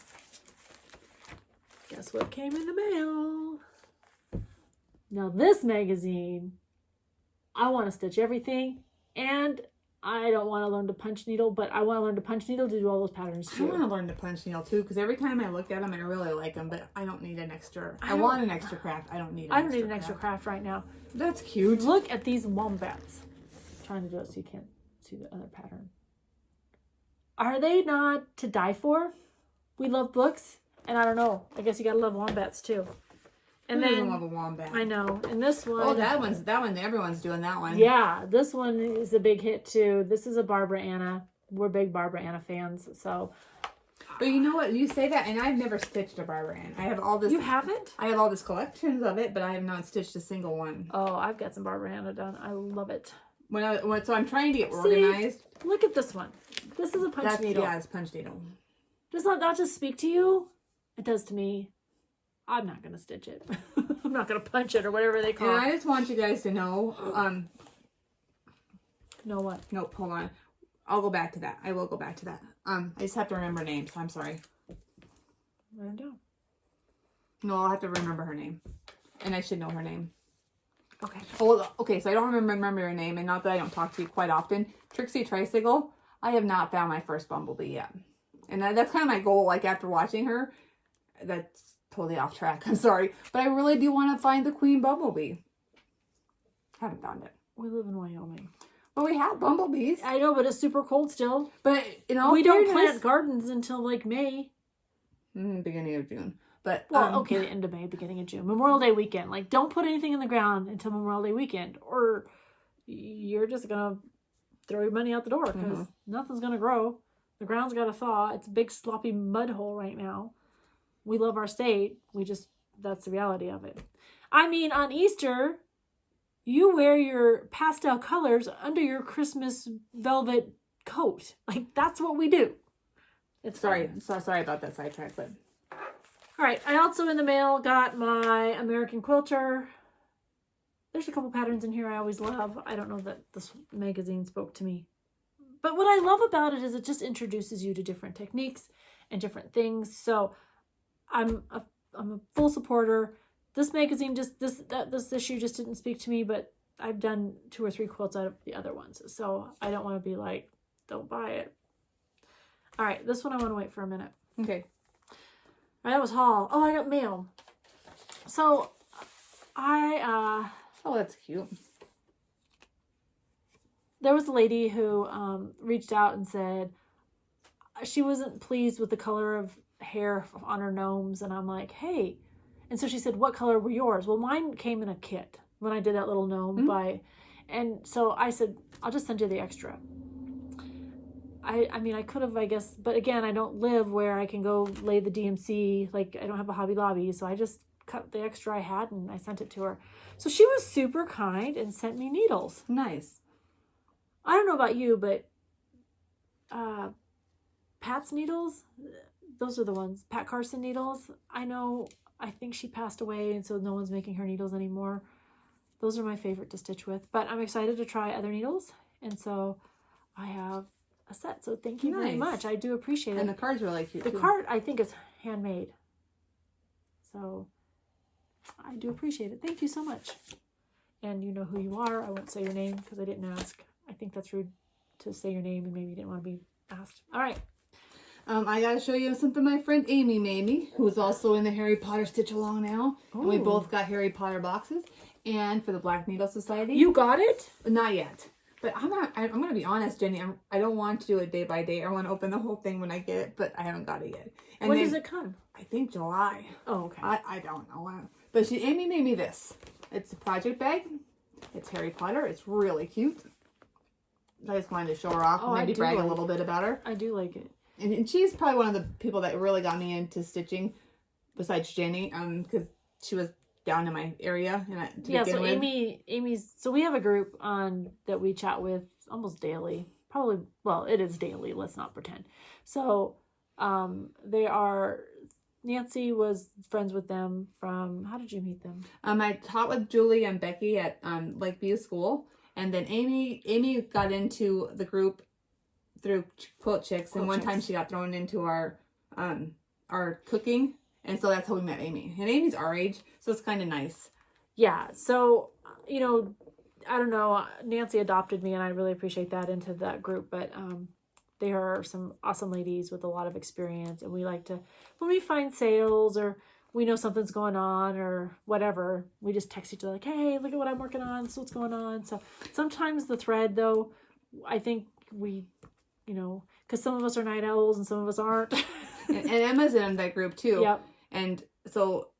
guess what came in the mail? Now this magazine, I want to stitch everything. And I don't want to learn to punch needle, but I want to learn to punch needle to do all those patterns too. I want to learn to punch needle too, because every time I look at them, I really like them, but I don't need an extra. I want an extra craft. I don't need. I don't need an extra craft right now. That's cute. Look at these wombats. I'm trying to do it so you can't see the other pattern. Are they not to die for? We love books, and I don't know. I guess you gotta love wombats too. And Who then doesn't love a wombat? I know. And this one. Oh, that one. Everyone's doing that one. Yeah, this one is a big hit too. This is a Barbara Anna. We're big Barbara Anna fans, so. But you know what? You say that, and I've never stitched a Barbara Ann. I have all this. You haven't? I have all this collections of it, but I have not stitched a single one. Oh, I've got some Barbara Anna done. I love it. So I'm trying to get organized. Look at this one. This is a punch needle. Yeah, it's punch needle. Does that just speak to you? It does to me. I'm not going to stitch it. I'm not going to punch it or whatever they call it. And I just want you guys to know. Know what? Nope, hold on. I'll go back to that. I will go back to that. I just have to remember names. I'm sorry. Write them down. No, I'll have to remember her name. And I should know her name. Okay. Oh, okay, so I don't remember her name, and not that I don't talk to you quite often. Turkeytrottersal. I have not found my first bumblebee yet. And that's kind of my goal, like, after watching her. That's totally off track. I'm sorry. But I really do want to find the queen bumblebee. Haven't found it. We live in Wyoming. Well, we have bumblebees. I know, but it's super cold still. But, you know, we don't plant gardens until, like, May. Beginning of June. But okay, the end of May, beginning of June. Memorial Day weekend. Like, don't put anything in the ground until Memorial Day weekend. Or you're just going to throw your money out the door because nothing's going to grow. The ground's got to thaw. It's a big sloppy mud hole right now. We love our state. That's the reality of it. I mean, on Easter, you wear your pastel colors under your Christmas velvet coat. Like, that's what we do. Sorry about that sidetrack, but. All right. I also in the mail got my American Quilter. There's a couple patterns in here I always love. I don't know that this magazine spoke to me. But what I love about it is it just introduces you to different techniques and different things. So I'm a full supporter. This magazine this issue just didn't speak to me, but I've done 2 or 3 quilts out of the other ones. So I don't want to be like, don't buy it. All right, this one I want to wait for a minute. Okay. All right, that was haul. Oh, I got mail. So oh, that's cute. There was a lady who reached out and said she wasn't pleased with the color of hair on her gnomes, and I'm like, hey. And so she said, what color were yours? Well, mine came in a kit when I did that little gnome and so I said, I'll just send you the extra. I mean, I could have, I guess, but again, I don't live where I can go lay the DMC. Like, I don't have a Hobby Lobby, so I just cut the extra I had and I sent it to her. So she was super kind and sent me needles. Nice. I don't know about you, but Pat's needles, those are the ones. Pat Carson needles. I think she passed away, and so no one's making her needles anymore. Those are my favorite to stitch with. But I'm excited to try other needles, and so I have a set. So thank you very much. I do appreciate it. And the card's really cute, The card, I think, is handmade. So I do appreciate it. Thank you so much. And you know who you are. I won't say your name because I didn't ask. I think that's rude to say your name and maybe you didn't want to be asked. All right. I gotta show you something my friend Amy made me, who's also in the Harry Potter Stitch Along now. And we both got Harry Potter boxes. And for the Black Needle Society. You got it? Not yet. But I'm gonna be honest, Jenny. I don't want to do it day by day. I want to open the whole thing when I get it, but I haven't got it yet. And when does it come? I think July. Oh, okay. I don't know. But Amy made me this. It's a project bag. It's Harry Potter. It's really cute. I just wanted to show her off and maybe brag a little bit about her. I do like it. And she's probably one of the people that really got me into stitching, besides Jenny, because she was down in my area. And so Amy's, so we have a group that we chat with almost daily. probably, well, it is daily. Let's not pretend. So they are, Nancy was friends with them from, how did you meet them? I taught with Julie and Becky at Lakeview School. And then Amy got into the group through Quilt Chicks. And one time she got thrown into our cooking. And so that's how we met Amy. And Amy's our age, so it's kind of nice. Yeah. So, you know, I don't know. Nancy adopted me, and I really appreciate that, into that group. But they are some awesome ladies with a lot of experience. And we like to, when we find sales or we know something's going on or whatever, we just text each other like, hey, look at what I'm working on. So what's going on? So sometimes the thread, though, I think we, you know, because some of us are night owls and some of us aren't. and Emma's in that group too. Yep. And so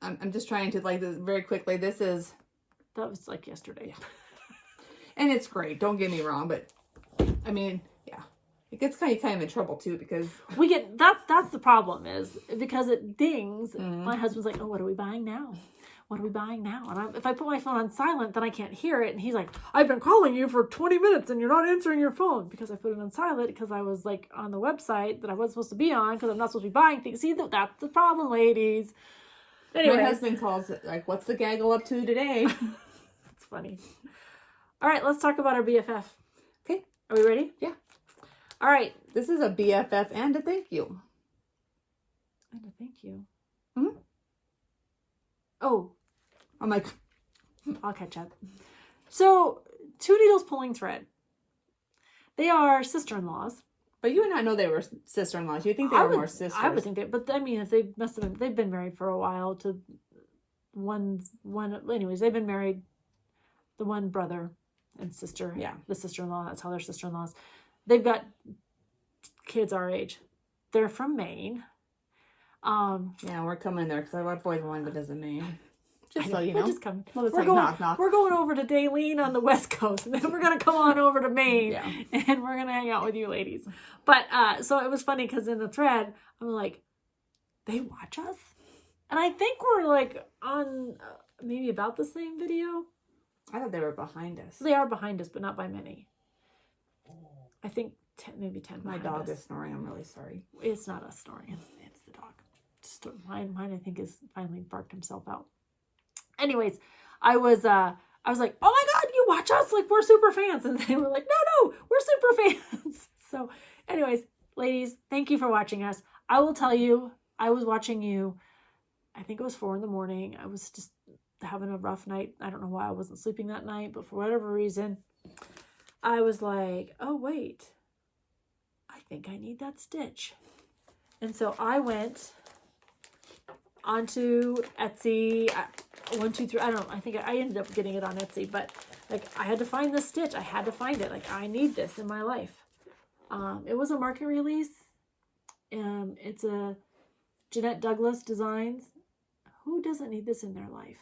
I'm just trying to, like, this very quickly. That was like yesterday. Yeah. And it's great. Don't get me wrong, but I mean, yeah, it gets kind of in trouble too, because we get that's the problem, is because it dings. My husband's like, oh, what are we buying now? What are we buying now? And if I put my phone on silent, then I can't hear it. And he's like, I've been calling you for 20 minutes and you're not answering your phone, because I put it on silent because I was like on the website that I wasn't supposed to be on, because I'm not supposed to be buying things. See, that's the problem, ladies. Anyways. My husband calls it like, what's the gaggle up to today? That's funny. All right, let's talk about our BFF. Okay. Are we ready? Yeah. All right. This is a BFF and a thank you. And a thank you. Mm-hmm. Oh. I'm like, I'll catch up. So, Two Needles Pulling Thread. They are sister-in-laws. But you would not know they were sister-in-laws. You think they were more sisters. I would think but I mean, if they've been married for a while to anyways, they've been married, the one brother and sister. Yeah. The sister-in-law, that's how they're sister-in-laws. They've got kids our age. They're from Maine. Yeah, we're coming there because I've always wanted to visit Maine. Just so you know. We're just coming. Well, it's we're like going, knock, knock. We're going over to Daleen on the West Coast, and then we're going to come on over to Maine, Yeah. and we're going to hang out with you ladies. But, so it was funny because in the thread, I'm like, they watch us? And I think we're like on maybe about the same video. I thought they were behind us. They are behind us, but not by many. I think maybe 10 My behind dog us. is snoring. I'm really sorry. It's not us snoring. It's the dog. Mine, I think, is finally barked himself out. Anyways, I was like, oh my God, you watch us? Like, we're super fans. And they were like, no, we're super fans. So anyways, ladies, thank you for watching us. I will tell you, I was watching you, I think it was 4 a.m. I was just having a rough night. I don't know why I wasn't sleeping that night, but for whatever reason, I was like, oh wait, I think I need that stitch. And so I went onto Etsy, 1, 2, 3, I don't know, I think I ended up getting it on Etsy, but like I had to find this stitch. I had to find it. Like, I need this in my life. It was a market release. It's a Jeanette Douglas Designs. Who doesn't need this in their life?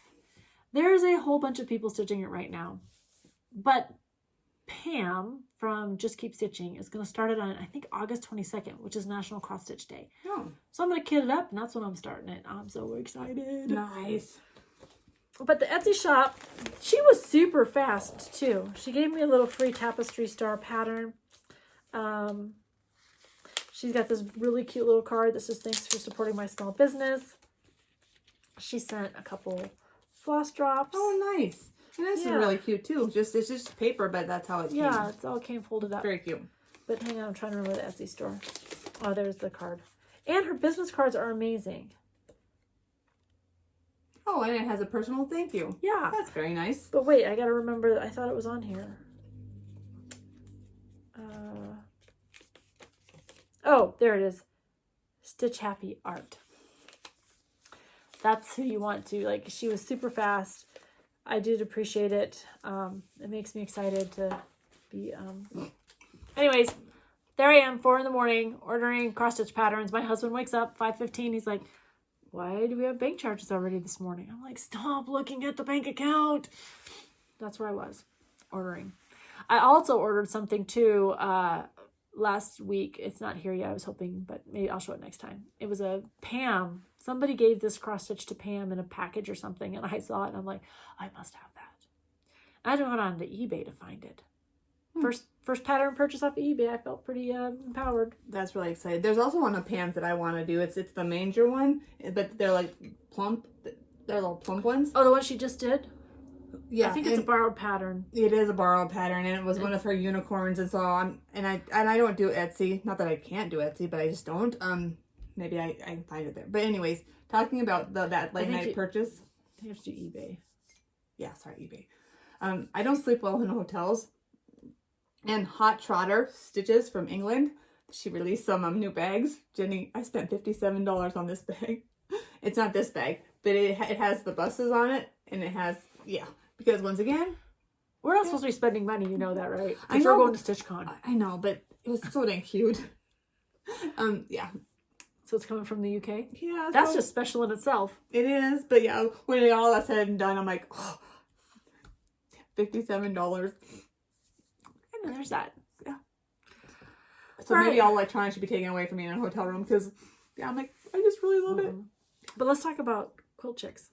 There's a whole bunch of people stitching it right now, but Pam from Just Keep Stitching is going to start it on, I think, August 22nd, which is National Cross Stitch Day. Oh. So I'm going to kit it up, and that's when I'm starting it. I'm so excited. Nice. But the Etsy shop, she was super fast, too. She gave me a little free tapestry star pattern. She's got this really cute little card that says, thanks for supporting my small business. She sent a couple floss drops. Oh, nice. And this is really cute too. It's just paper, but that's how it came. Yeah, it all came folded up. Very cute. But hang on, I'm trying to remember the Etsy store. Oh, there's the card. And her business cards are amazing. Oh, and it has a personal thank you. Yeah. That's very nice. But wait, I gotta remember, I thought it was on here. Oh, there it is. Stitch Happy Art. That's who you want to. Like, she was super fast. I did appreciate it. It makes me excited to be, anyways, there I am, 4 a.m, ordering cross-stitch patterns. My husband wakes up, 5:15. He's like, why do we have bank charges already this morning? I'm like, stop looking at the bank account. That's where I was, ordering. I also ordered something too, last week. It's not here yet. I was hoping, but maybe I'll show it next time. It was a Pam. Somebody gave this cross stitch to Pam in a package or something, and I saw it and I'm like, I must have that. I had to go on to eBay to find it. First pattern purchase off of eBay. I felt pretty empowered. That's really exciting. There's also one of Pam's that I want to do. It's the manger one, but they're like plump. They're little plump ones. Oh, the one she just did? Yeah. I think it's a borrowed pattern. It is a borrowed pattern, and it was one of her unicorns, and so I don't do Etsy. Not that I can't do Etsy, but I just don't. Maybe I can find it there. But anyways, talking about that late night purchase. You have to do eBay. Yeah, sorry, eBay. I don't sleep well in hotels. And Hot Trotter Stitches from England. She released some new bags. Jenny, I spent $57 on this bag. It's not this bag, but it has the buses on it, and it has, yeah. Because once again, we're not supposed to be spending money. You know that, right? I know. We're going to StitchCon. I know, but it was so dang cute. Yeah. So it's coming from the UK? Yeah. That's just special in itself. It is, but yeah, when it all that's said and done, I'm like, oh, $57. And there's that. Yeah. So maybe all electronics should be taken away from me in a hotel room because, yeah, I'm like, I just really love it. But let's talk about quilt chicks.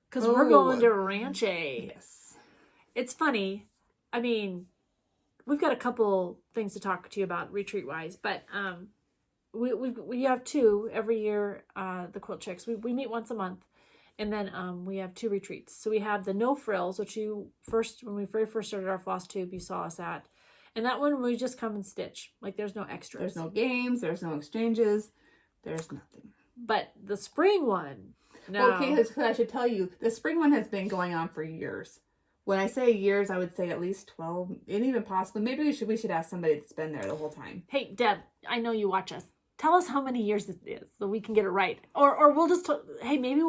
Because we're going to Ranche. Yes. It's funny. I mean, we've got a couple things to talk to you about retreat-wise, but we have two every year, the quilt chicks. We meet once a month. And then we have two retreats. So we have the no frills, which when we very first started our FlossTube, you saw us at. And that one, we just come and stitch. Like, there's no extras. There's no games. There's no exchanges. There's nothing. But the spring one, no. Okay, because I should tell you, the spring one has been going on for years. When I say years, I would say at least 12, and even possibly, maybe we should ask somebody that's been there the whole time. Hey, Deb, I know you watch us. Tell us how many years it is so we can get it right. Or we'll just, hey, maybe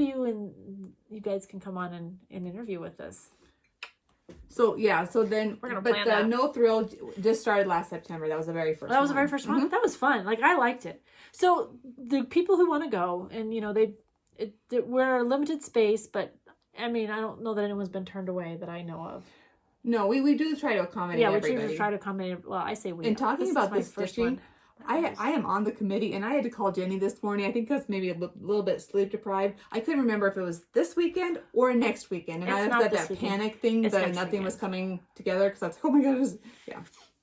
you and you guys can come on and interview with us. So, yeah, so then, we're gonna plan the No Thrill just started last September. That was the very first one. That was the very first one? That was fun. Like, I liked it. So, the people who want to go, and, you know, we're a limited space, but, I mean, I don't know that anyone's been turned away that I know of. No, we do try to accommodate everybody. Yeah, we do try to accommodate. Well, I say we. And talking about this stitching, I am on the committee, and I had to call Jenny this morning. I think that's maybe a little bit sleep deprived. I couldn't remember if it was this weekend or next weekend. And I had that panic thing that nothing was coming together because I was like, oh my goodness. Yeah.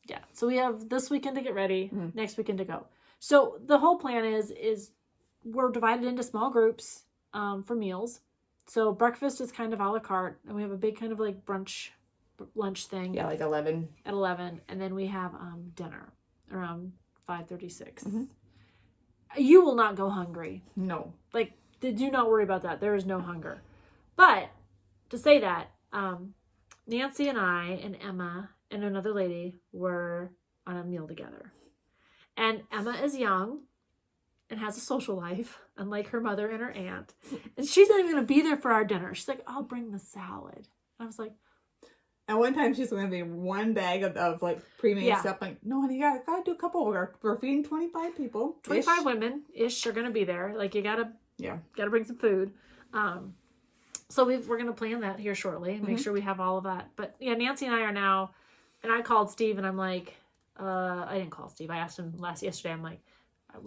Yeah. So we have this weekend to get ready, next weekend to go. So the whole plan is we're divided into small groups for meals. So breakfast is kind of a la carte, and we have a big kind of like brunch, lunch thing. Yeah, like 11. At 11. And then we have dinner around 5:36. You will not go hungry. No. Like, do not worry about that. There is no hunger. But to say that, Nancy and I and Emma and another lady were on a meal together. And Emma is young and has a social life, unlike her mother and her aunt. And she's not even going to be there for our dinner. She's like, I'll bring the salad. And I was like, and one time she's going to be one bag of like pre-made stuff. Like, no, honey, you gotta do a couple. We're feeding 25 people. 25 women-ish are going to be there. Like, you gotta bring some food. So we're going to plan that here shortly and make sure we have all of that. But yeah, Nancy and I are now, and I called Steve and I'm like, I didn't call Steve. I asked him yesterday. I'm like,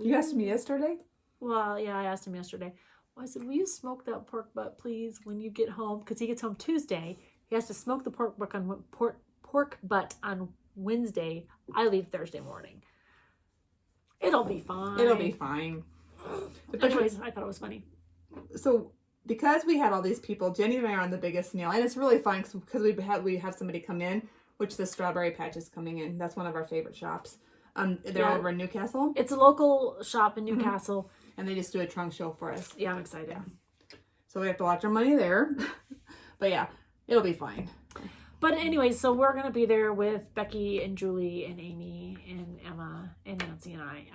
you asked me yesterday? Well, yeah, I asked him yesterday. Well, I said, will you smoke that pork butt, please, when you get home? Because he gets home Tuesday. He has to smoke the pork butt on Wednesday. I leave Thursday morning. It'll be fine. It'll be fine. Anyways, I thought it was funny. So because we had all these people, Jenny and I are on the biggest meal, and it's really fun because we have somebody come in, which the Strawberry Patch is coming in. That's one of our favorite shops. They're over in Newcastle. It's a local shop in Newcastle. And they just do a trunk show for us. Yeah, I'm excited. Yeah. So we have to watch our money there. But yeah, it'll be fine. But anyway, so we're going to be there with Becky and Julie and Amy and Emma and Nancy and I.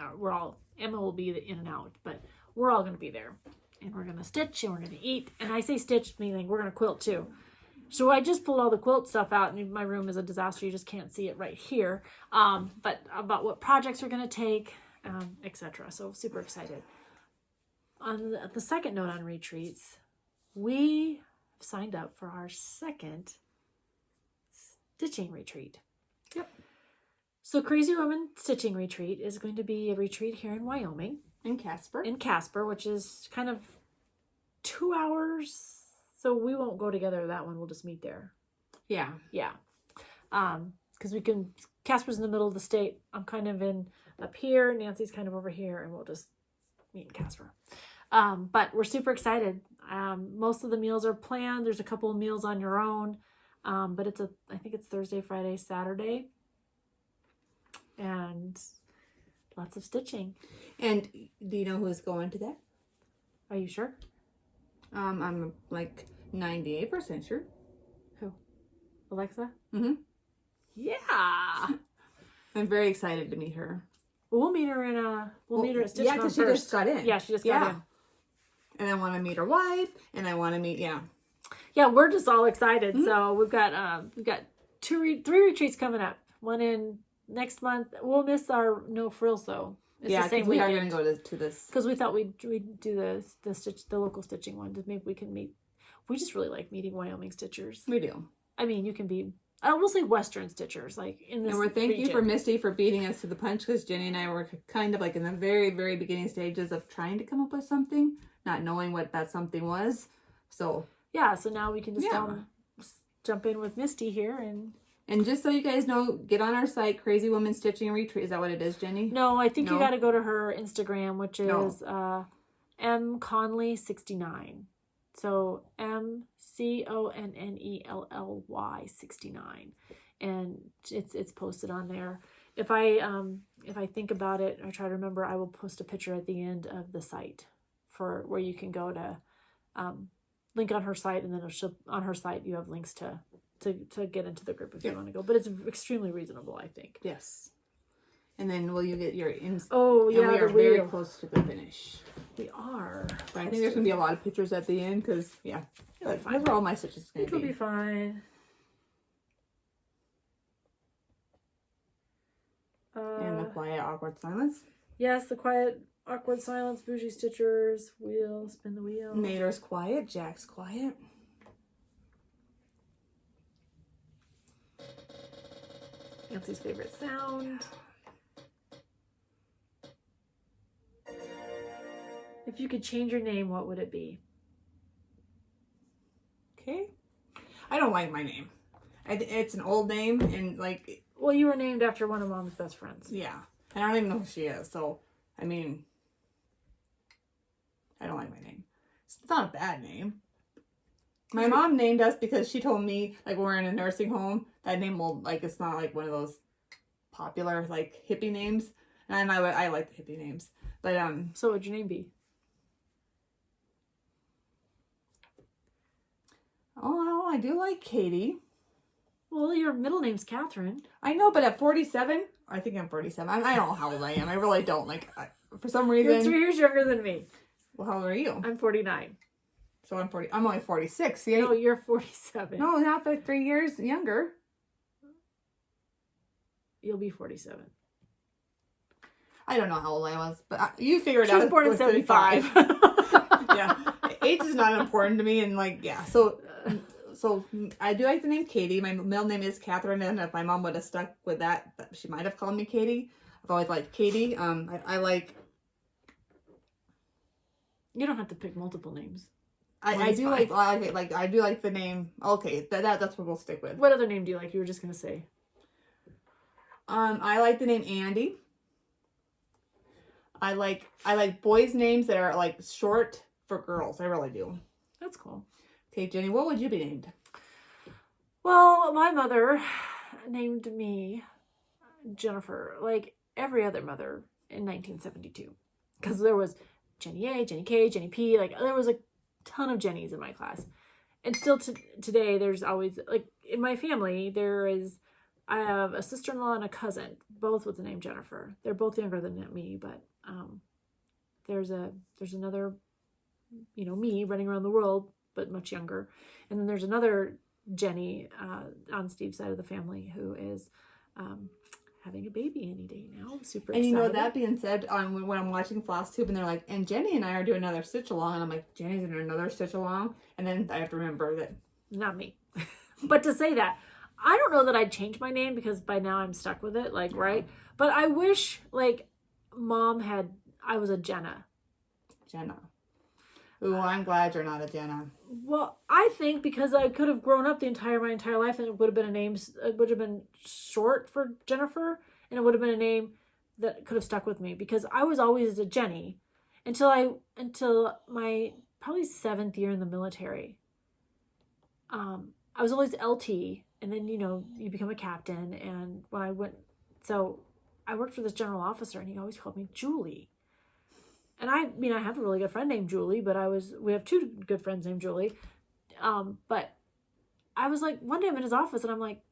Emma will be in and out, but we're all going to be there. And we're going to stitch and we're going to eat. And I say stitch, meaning we're going to quilt too. So I just pulled all the quilt stuff out, and my room is a disaster. You just can't see it right here. But about what projects we're going to take, etc. So super excited. On the second note on retreats, we signed up for our second stitching retreat. Yep. So Crazy Woman Stitching Retreat is going to be a retreat here in Wyoming. In Casper, which is kind of 2 hours. So we won't go together that one. We'll just meet there. Yeah. Yeah. because Casper's in the middle of the state. I'm kind of up here. Nancy's kind of over here, and we'll just meet in Casper. But we're super excited. Most of the meals are planned. There's a couple of meals on your own. But I think it's Thursday, Friday, Saturday. And lots of stitching. And do you know who's going to that? Are you sure? I'm like 98% sure. Who? Alexa? Mm-hmm. Yeah. I'm very excited to meet her. Well, we'll meet her meet her at StitchCon. Yeah, because she just got in. Yeah, she just got in. And I want to meet her wife, and I want to meet, Yeah, we're just all excited. Mm-hmm. So we've got three retreats coming up. One in next month. We'll miss our no frills though. It's the same we are going to go to this because we thought we'd do the local stitching one. Maybe we can meet. We just really like meeting Wyoming stitchers. We do. I mean, you can be. I will say Western stitchers, like in this. And we're thank you for Misty for beating us to the punch, because Jenny and I were kind of like in the very, very beginning stages of trying to come up with something, not knowing what that something was. So yeah, so now we can just jump in with Misty here and just so you guys know, get on our site, Crazy Woman Stitching Retreat. Is that what it is, Jenny? No, I think you got to go to her Instagram, which is mconley69. So MCONNELLY 69, and it's posted on there. If I think about it, I try to remember, I will post a picture at the end of the site for where you can go to link on her site, and then on her site you have links to get into the group if you want to go. But it's extremely reasonable, I think. Yes. And then will you get your we are very close to the finish. We are. But I think there's going to be a lot of pictures at the end because, those are all my stitches going to be. It'll be fine. And the quiet, awkward silence. Yes, the quiet, awkward silence. Bougie Stitchers. Spin the wheel. Nader's quiet. Jack's quiet. Nancy's favorite sound. If you could change your name, what would it be? Okay. I don't like my name. It's an old name, and like... Well, you were named after one of Mom's best friends. Yeah. And I don't even know who she is, so, I mean... I don't like my name. It's not a bad name. My mom named us because she told me, like, when we're in a nursing home, that name will, like, it's not, like, one of those popular, like, hippie names. And I like the hippie names. But, So what would your name be? Oh, I do like Katie. Well, your middle name's Catherine. I know, but at 47, I think I'm 47. I don't know how old I am. I really don't. Like, for some reason... You're 3 years younger than me. Well, how old are you? I'm 49. So I'm 40. I'm only 46. See, no, you're 47. No, not 3 years younger. You'll be 47. I don't know how old I was, but you figured out. She was born in 75. Yeah. Age is not important to me, and like, yeah. So I do like the name Katie. My middle name is Catherine, and if my mom would have stuck with that, she might have called me Katie. I've always liked Katie. I like... You don't have to pick multiple names. I do like the name. Okay, that's what we'll stick with. What other name do you like? You were just gonna say. I like the name Andy. I like boys' names that are like short for girls. I really do. That's cool. Okay, Jenny, what would you be named? Well, my mother named me Jennifer, like every other mother in 1972, because there was Jenny A, Jenny K, Jenny P. Like there was a ton of Jennies in my class, and still today there's always, like, in my family I have a sister-in-law and a cousin, both with the name Jennifer. They're both younger than me, but there's another, me running around the world, but much younger, and then there's another Jenny on Steve's side of the family who is having a baby any day now. I'm super excited. And that being said, when I'm watching FlossTube and they're like, and Jenny and I are doing another stitch along, and I'm like, Jenny's doing another stitch along, and then I have to remember that. Not me. But to say that, I don't know that I'd change my name because by now I'm stuck with it, like, right? But I wish, like, Mom I was a Jenna. Ooh, I'm glad you're not a Jenna. Well, I think because I could have grown up my entire life and it would have been a name, it would have been short for Jennifer, and it would have been a name that could have stuck with me because I was always a Jenny until my probably 7th year in the military. I was always LT, and then, you become a captain, and when I went, so I worked for this general officer, and he always called me Julie. And I have a really good friend named Julie, but we have 2 good friends named Julie. But I was like, one day I'm in his office and I'm like,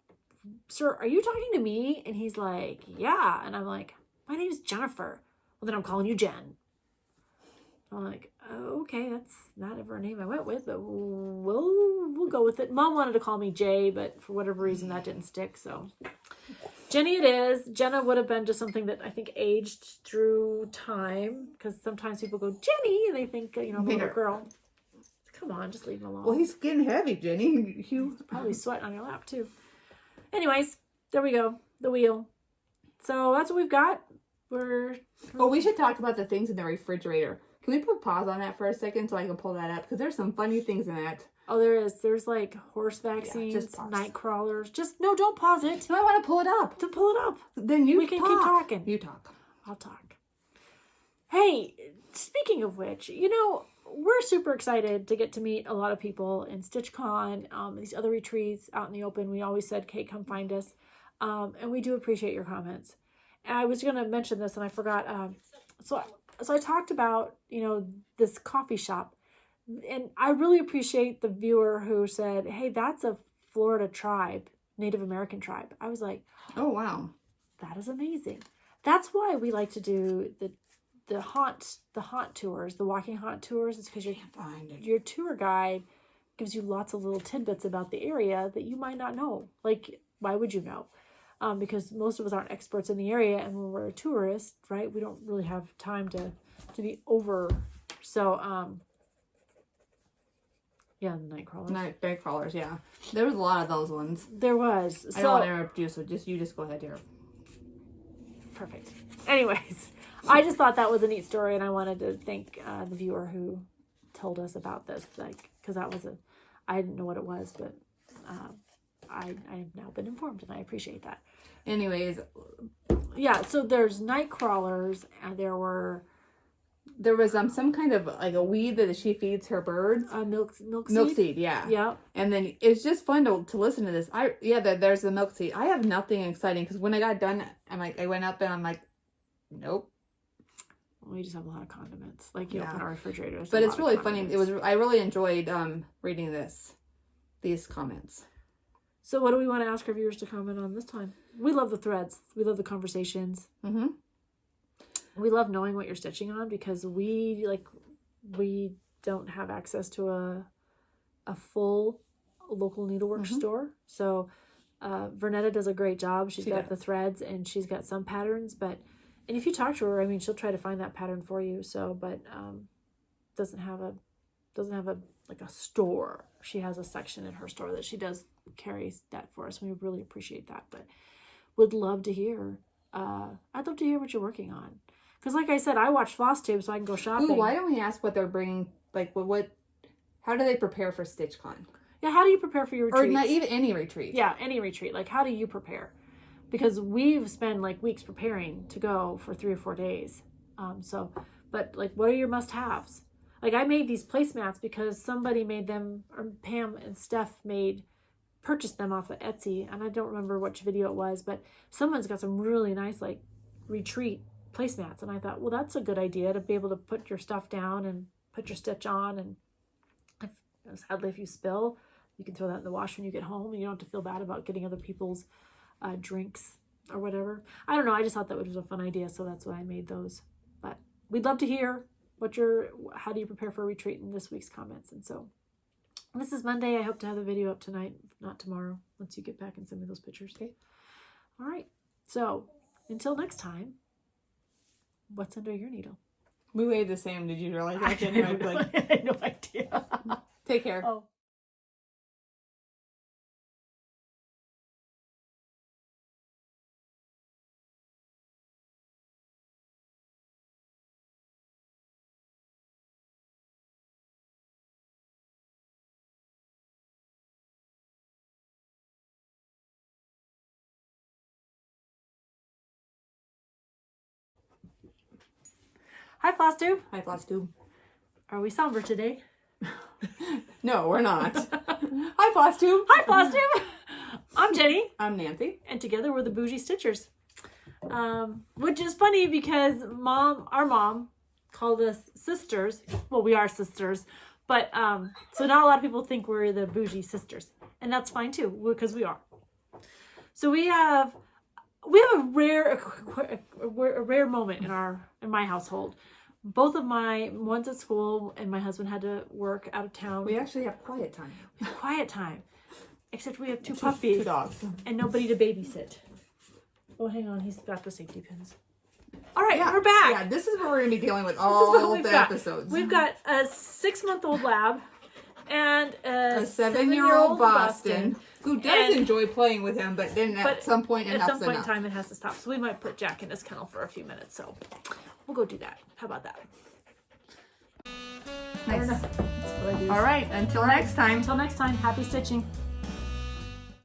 sir, are you talking to me? And he's like, yeah. And I'm like, my name's Jennifer. Well, then I'm calling you Jen. I'm like, oh, okay, that's not ever a name I went with, but we'll go with it. Mom wanted to call me Jay, but for whatever reason that didn't stick, so Jenny it is. Jenna would have been just something that I think aged through time, because sometimes people go Jenny and they think, I'm a little girl. Come on, just leave him alone. Well, he's getting heavy, Jenny. He's probably sweating on your lap too. Anyways, there we go. The wheel. So that's what we've got. We should talk about the things in the refrigerator. Can we put pause on that for a second so I can pull that up? Because there's some funny things in that. Oh, there is. There's like horse vaccines, night crawlers. Don't pause it. No, I want to pull it up. To pull it up. Then we can keep talking. You talk. I'll talk. Hey, speaking of which, we're super excited to get to meet a lot of people in StitchCon, these other retreats out in the open. We always said, Kate, come find us. And we do appreciate your comments. And I was going to mention this and I forgot. So I talked about, this coffee shop. And I really appreciate the viewer who said, hey, that's a Florida tribe, Native American tribe. I was like, oh, wow. That is amazing. That's why we like to do the haunt tours, the walking haunt tours. It's because your tour guide gives you lots of little tidbits about the area that you might not know. Like, why would you know? Because most of us aren't experts in the area, and when we're a tourist, right, we don't really have time to be over. So, yeah, the night crawlers. Night crawlers, yeah. There was a lot of those ones. There was. I don't want to interrupt you, so you just go ahead, dear. Perfect. Anyways, I just thought that was a neat story, and I wanted to thank the viewer who told us about this, because I didn't know what it was, but I've now been informed, and I appreciate that. Anyways, yeah. So there's night crawlers, and there was some kind of like a weed that she feeds her birds. Milk seed. Milk seed, yeah. Yeah. And then it's just fun to listen to this. There's the milk seed. I have nothing exciting because when I got done, I went up and I'm like, nope. We just have a lot of condiments. Like you open our refrigerator. But it's really funny. I really enjoyed reading these comments. So what do we want to ask our viewers to comment on this time? We love the threads. We love the conversations. Mm-hmm. We love knowing what you're stitching on because we don't have access to a full local needlework store. So Vernetta does a great job. She's got the threads and she's got some patterns, and if you talk to her, she'll try to find that pattern for you. So, but doesn't have a store. She has a section in her store that she does carry that for us. We really appreciate that, but would love to hear. I'd love to hear what you're working on. Because like I said, I watch FlossTube so I can go shopping. Ooh, why don't we ask what they're bringing, how do they prepare for StitchCon? Yeah, how do you prepare for your retreats? Or not even any retreat. Yeah, any retreat. Like, how do you prepare? Because we've spent weeks preparing to go for 3 or 4 days. But what are your must-haves? I made these placemats because somebody made them, or Pam and Steph purchased them off of Etsy, and I don't remember which video it was, but someone's got some really nice retreat placemats, and I thought, well, that's a good idea to be able to put your stuff down and put your stitch on, and sadly if you spill, you can throw that in the wash when you get home, and you don't have to feel bad about getting other people's drinks or whatever. I don't know, I just thought that was a fun idea, so that's why I made those. But we'd love to hear how do you prepare for a retreat in this week's comments. And so this is Monday. I hope to have the video up tonight, if not tomorrow, once you get back and send me those pictures. Okay. All right. So until next time, what's under your needle? We weighed the same. Did you realize that? I had no idea. Take care. Oh. Hi, FlossTube. Hi, FlossTube. Are we somber today? No, we're not. Hi, FlossTube. Hi, FlossTube. I'm Jenny. I'm Nancy. And together we're the Bougie Stitchers. Which is funny because our mom called us sisters. Well, we are sisters. But, so not a lot of people think we're the Bougie Sisters. And that's fine too, because we are. So we have a rare moment in my household. Both of one's at school and my husband had to work out of town. We actually have quiet time. We have quiet time. Except we have two puppies. 2 dogs. And nobody to babysit. Oh, hang on. He's got the safety pins. All right, we're back. Yeah, this is what we're going to be dealing with all the episodes. We've got a 6-month-old lab and a 7-year-old Boston who does enjoy playing with him, but then at some point in time it has to stop. So we might put Jack in his kennel for a few minutes. So we'll go do that. How about that? Nice. That's what I do. All right. Until next time. Until next time. Happy stitching.